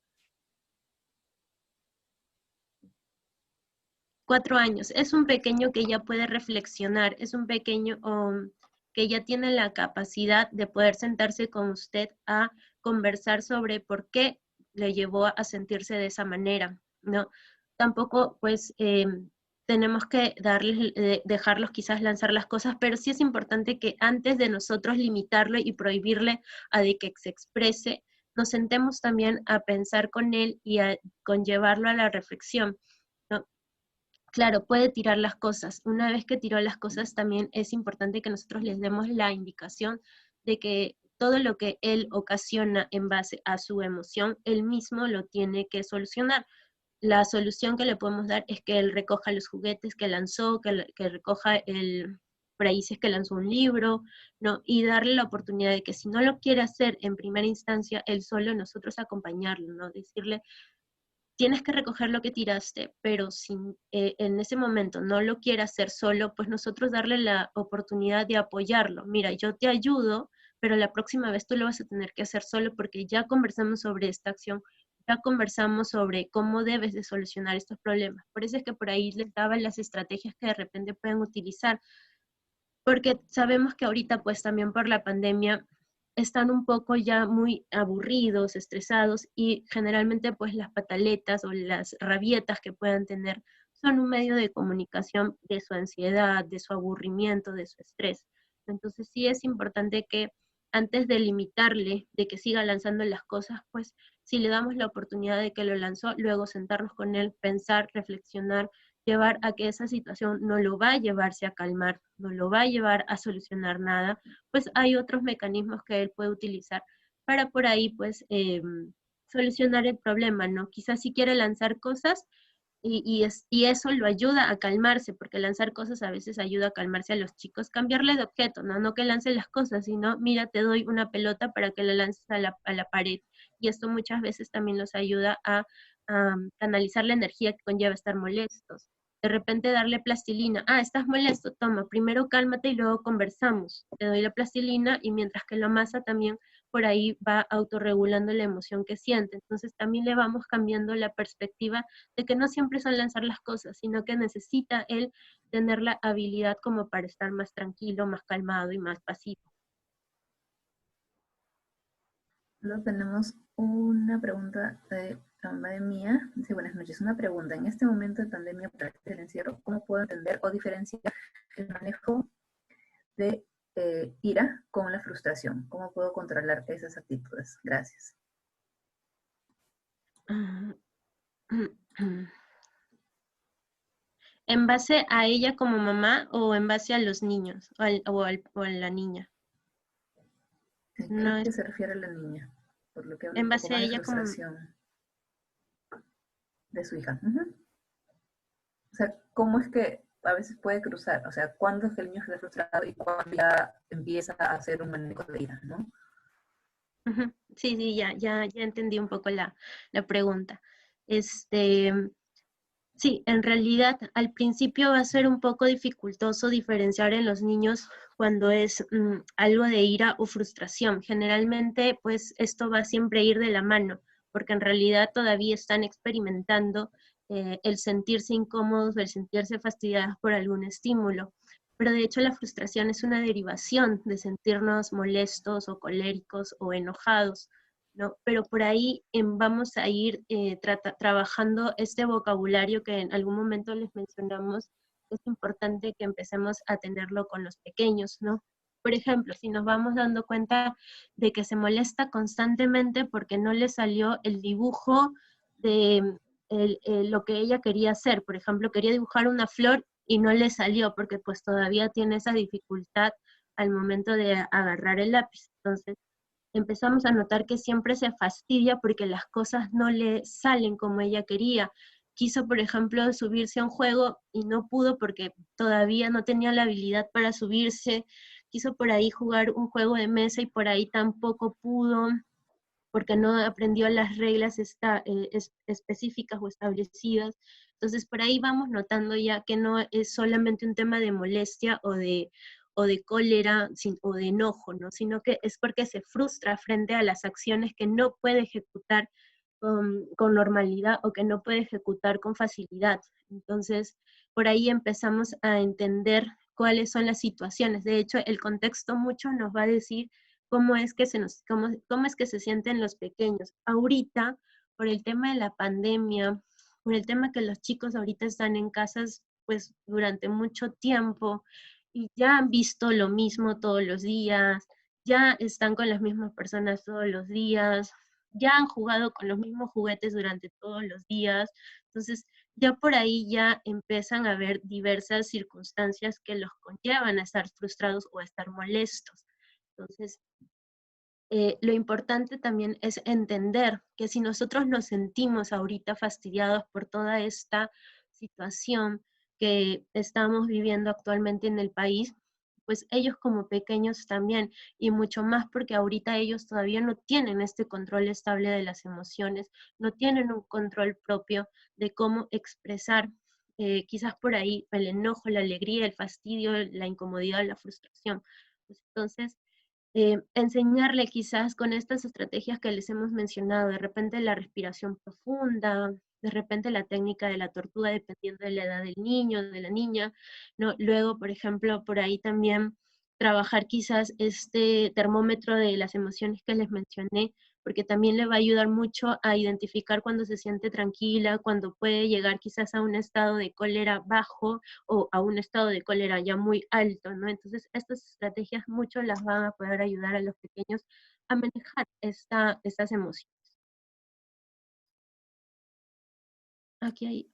S2: 4 años. Es un pequeño que ya puede reflexionar, es un pequeño que ya tiene la capacidad de poder sentarse con usted a conversar sobre por qué le llevó a sentirse de esa manera, ¿no? Tampoco, pues, tenemos que dejarlos quizás lanzar las cosas, pero sí es importante que antes de nosotros limitarlo y prohibirle a de que se exprese, nos sentemos también a pensar con él y a conllevarlo a la reflexión, ¿no? Claro, puede tirar las cosas. Una vez que tiró las cosas, también es importante que nosotros les demos la indicación de que todo lo que él ocasiona en base a su emoción, él mismo lo tiene que solucionar. La solución que le podemos dar es que él recoja los juguetes que lanzó, que recoja por ahí si es que lanzó un libro, ¿no? Y darle la oportunidad de que si no lo quiere hacer en primera instancia, él solo, nosotros acompañarlo, ¿no? Decirle, tienes que recoger lo que tiraste, pero si en ese momento no lo quiere hacer solo, pues nosotros darle la oportunidad de apoyarlo. Mira, yo te ayudo, pero la próxima vez tú lo vas a tener que hacer solo porque ya conversamos sobre esta acción, ya conversamos sobre cómo debes de solucionar estos problemas. Por eso es que por ahí les daba las estrategias que de repente pueden utilizar, porque sabemos que ahorita pues también por la pandemia están un poco ya muy aburridos, estresados y generalmente pues las pataletas o las rabietas que puedan tener son un medio de comunicación de su ansiedad, de su aburrimiento, de su estrés. Entonces sí es importante que antes de limitarle, de que siga lanzando las cosas, pues si le damos la oportunidad de que lo lanzó, luego sentarnos con él, pensar, reflexionar, llevar a que esa situación no lo va a llevarse a calmar, no lo va a llevar a solucionar nada, pues hay otros mecanismos que él puede utilizar para por ahí pues solucionar el problema, ¿no? Quizás si quiere lanzar cosas y eso lo ayuda a calmarse, porque lanzar cosas a veces ayuda a calmarse a los chicos, cambiarle de objeto, ¿no? No que lance las cosas, sino, mira, te doy una pelota para que la lances a la pared. Y esto muchas veces también los ayuda a canalizar la energía que conlleva estar molestos. De repente darle plastilina, estás molesto, toma, primero cálmate y luego conversamos. Te doy la plastilina y mientras que lo amasa también por ahí va autorregulando la emoción que siente. Entonces también le vamos cambiando la perspectiva de que no siempre son lanzar las cosas, sino que necesita él tener la habilidad como para estar más tranquilo, más calmado y más pasivo.
S4: Luego tenemos una pregunta de Mía. Dice, buenas noches. Una pregunta. En este momento de pandemia por el encierro, ¿cómo puedo entender o diferenciar el manejo de ira con la frustración? ¿Cómo puedo controlar esas actitudes? Gracias.
S2: ¿En base a ella como mamá o en base a los niños o a la niña?
S4: ¿En qué se refiere a la niña? Por lo que habla
S2: en
S4: un poco
S2: base a
S4: más de
S2: ella como
S4: frustración de su hija. O sea, ¿cómo es que a veces puede cruzar? O sea, ¿cuándo es que el niño está frustrado y cuándo ya empieza a hacer un manejo de ira, ¿no?
S2: Sí, ya entendí un poco la pregunta. Sí, en realidad al principio va a ser un poco dificultoso diferenciar en los niños cuando es algo de ira o frustración. Generalmente, pues esto va siempre a ir de la mano, porque en realidad todavía están experimentando el sentirse incómodos, el sentirse fastidiados por algún estímulo. Pero de hecho la frustración es una derivación de sentirnos molestos o coléricos o enojados, ¿no? Pero por ahí vamos a ir trabajando este vocabulario que en algún momento les mencionamos. Es importante que empecemos a tenerlo con los pequeños, ¿no? Por ejemplo, si nos vamos dando cuenta de que se molesta constantemente porque no le salió el dibujo de lo que ella quería hacer. Por ejemplo, quería dibujar una flor y no le salió porque pues todavía tiene esa dificultad al momento de agarrar el lápiz. Entonces, empezamos a notar que siempre se fastidia porque las cosas no le salen como ella quería. quiso, por ejemplo, subirse a un juego y no pudo porque todavía no tenía la habilidad para subirse, quiso por ahí jugar un juego de mesa y por ahí tampoco pudo, porque no aprendió las reglas específicas o establecidas. Entonces, por ahí vamos notando ya que no es solamente un tema de molestia o de cólera o de enojo, ¿no? Sino que es porque se frustra frente a las acciones que no puede ejecutar con normalidad o que no puede ejecutar con facilidad. Entonces, por ahí empezamos a entender cuáles son las situaciones. De hecho, el contexto mucho nos va a decir cómo es que cómo es que se sienten los pequeños. Ahorita, por el tema de la pandemia, por el tema que los chicos ahorita están en casas pues durante mucho tiempo y ya han visto lo mismo todos los días, ya están con las mismas personas todos los días, ya han jugado con los mismos juguetes durante todos los días, entonces ya por ahí ya empiezan a haber diversas circunstancias que los conllevan a estar frustrados o a estar molestos. Entonces, lo importante también es entender que si nosotros nos sentimos ahorita fastidiados por toda esta situación que estamos viviendo actualmente en el país, pues ellos como pequeños también, y mucho más porque ahorita ellos todavía no tienen este control estable de las emociones, no tienen un control propio de cómo expresar quizás por ahí el enojo, la alegría, el fastidio, la incomodidad, la frustración. Pues entonces, enseñarle quizás con estas estrategias que les hemos mencionado, de repente la respiración profunda, de repente la técnica de la tortuga dependiendo de la edad del niño, de la niña, ¿no? Luego, por ejemplo, por ahí también trabajar quizás este termómetro de las emociones que les mencioné, porque también le va a ayudar mucho a identificar cuando se siente tranquila, cuando puede llegar quizás a un estado de cólera bajo o a un estado de cólera ya muy alto, ¿no? Entonces, estas estrategias mucho las van a poder ayudar a los pequeños a manejar estas emociones. Aquí hay.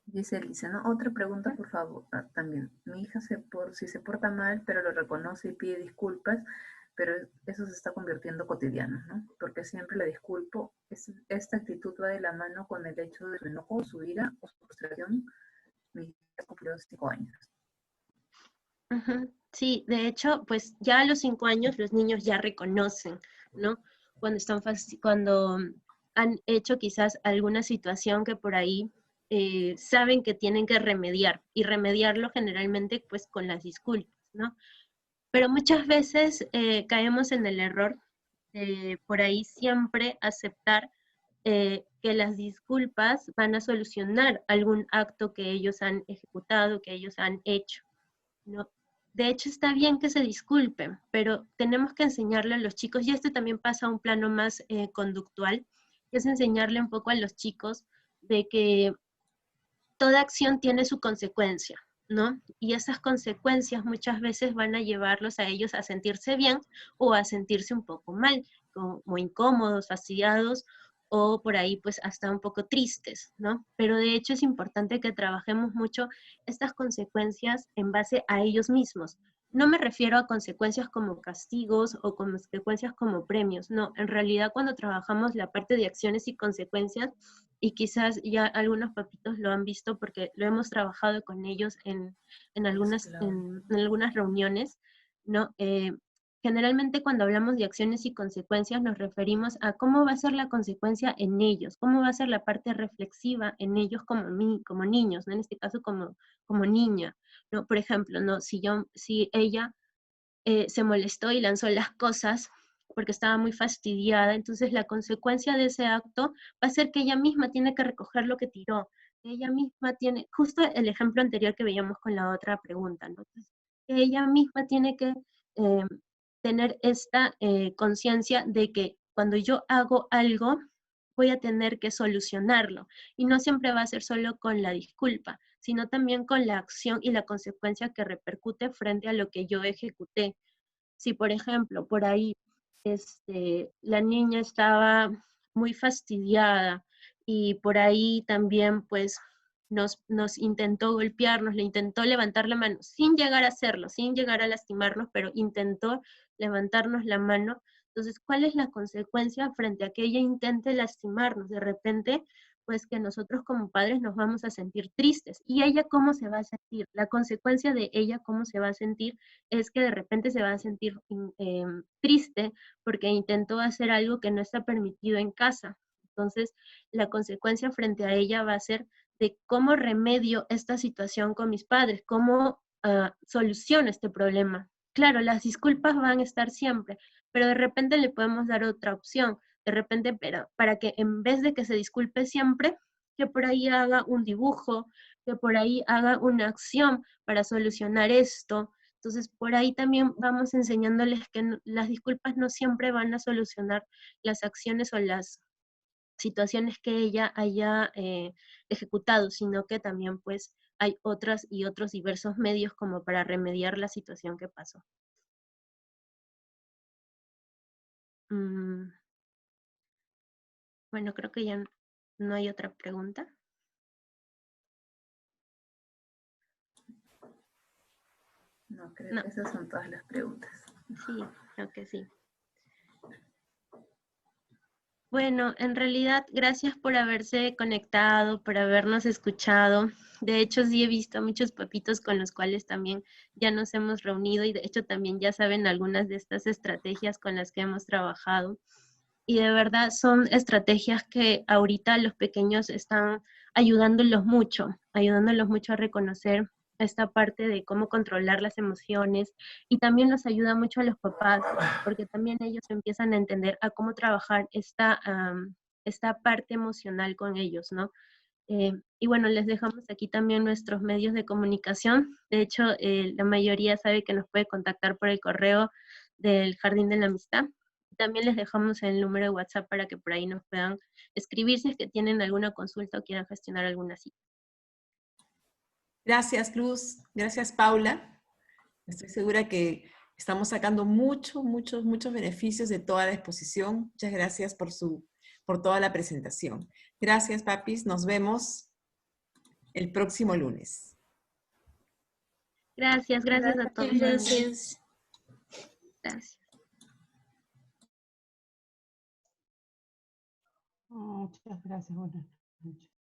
S4: Dice Elisa, ¿no? Otra pregunta, por favor, también. Mi hija si se porta mal, pero lo reconoce y pide disculpas, pero eso se está convirtiendo cotidiano, ¿no? Porque siempre le disculpo. Esta actitud va de la mano con el hecho de su enojo, su ira o su frustración. Mi hija cumplió 5 años.
S2: Ujú. Sí, de hecho, pues ya a los 5 años los niños ya reconocen, ¿no? Cuando han hecho quizás alguna situación que por ahí saben que tienen que remediar, y remediarlo generalmente pues con las disculpas, ¿no? Pero muchas veces caemos en el error de por ahí siempre aceptar que las disculpas van a solucionar algún acto que ellos han ejecutado, que ellos han hecho, ¿no? De hecho, está bien que se disculpen, pero tenemos que enseñarle a los chicos, y esto también pasa a un plano más conductual, que es enseñarle un poco a los chicos de que toda acción tiene su consecuencia, ¿no? Y esas consecuencias muchas veces van a llevarlos a ellos a sentirse bien o a sentirse un poco mal, como incómodos, fastidiados o por ahí pues hasta un poco tristes, ¿no? Pero de hecho es importante que trabajemos mucho estas consecuencias en base a ellos mismos. No me refiero a consecuencias como castigos o consecuencias como premios, no, en realidad cuando trabajamos la parte de acciones y consecuencias, y quizás ya algunos papitos lo han visto porque lo hemos trabajado con ellos en algunas reuniones, ¿no? Generalmente cuando hablamos de acciones y consecuencias nos referimos a cómo va a ser la consecuencia en ellos, cómo va a ser la parte reflexiva en ellos como niños, ¿no? En este caso como niña, ¿no? Por ejemplo, ¿no? Si ella se molestó y lanzó las cosas porque estaba muy fastidiada, entonces la consecuencia de ese acto va a ser que ella misma tiene que recoger lo que tiró, que ella misma tiene, justo el ejemplo anterior que veíamos con la otra pregunta, ¿no? Entonces, que ella misma tiene que eh, tener esta conciencia de que cuando yo hago algo, voy a tener que solucionarlo. Y no siempre va a ser solo con la disculpa, sino también con la acción y la consecuencia que repercute frente a lo que yo ejecuté. Si, por ejemplo, por ahí la niña estaba muy fastidiada y por ahí también pues nos intentó golpearnos, le intentó levantar la mano, sin llegar a hacerlo, sin llegar a lastimarnos, pero intentó levantarnos la mano. Entonces, ¿cuál es la consecuencia frente a que ella intente lastimarnos? De repente pues que nosotros como padres nos vamos a sentir tristes. ¿Y ella cómo se va a sentir? La consecuencia de ella cómo se va a sentir es que de repente se va a sentir triste porque intentó hacer algo que no está permitido en casa. Entonces, la consecuencia frente a ella va a ser de cómo remedio esta situación con mis padres, cómo soluciono este problema. Claro, las disculpas van a estar siempre, pero de repente le podemos dar otra opción. De repente, para que en vez de que se disculpe siempre, que por ahí haga un dibujo, que por ahí haga una acción para solucionar esto. Entonces, por ahí también vamos enseñándoles que las disculpas no siempre van a solucionar las acciones o las situaciones que ella haya ejecutado, sino que también pues hay otras y otros diversos medios como para remediar la situación que pasó. Bueno, creo que ya no hay otra pregunta.
S4: No, creo que esas son todas las preguntas.
S2: Sí, creo que sí. Bueno, en realidad, gracias por haberse conectado, por habernos escuchado. De hecho, sí he visto a muchos papitos con los cuales también ya nos hemos reunido y de hecho también ya saben algunas de estas estrategias con las que hemos trabajado. Y de verdad son estrategias que ahorita los pequeños están ayudándolos mucho a reconocer esta parte de cómo controlar las emociones y también nos ayuda mucho a los papás porque también ellos empiezan a entender a cómo trabajar esta parte emocional con ellos, ¿no? Y bueno, les dejamos aquí también nuestros medios de comunicación. De hecho, la mayoría sabe que nos puede contactar por el correo del Jardín de la Amistad. También les dejamos el número de WhatsApp para que por ahí nos puedan escribir si es que tienen alguna consulta o quieran gestionar alguna cita.
S1: Gracias, Luz. Gracias, Paula. Estoy segura que estamos sacando muchos beneficios de toda la exposición. Muchas gracias por toda la presentación. Gracias, papis. Nos vemos el próximo lunes.
S2: Gracias a todos.
S3: Gracias.
S2: Gracias.
S5: Muchas gracias, buenas noches.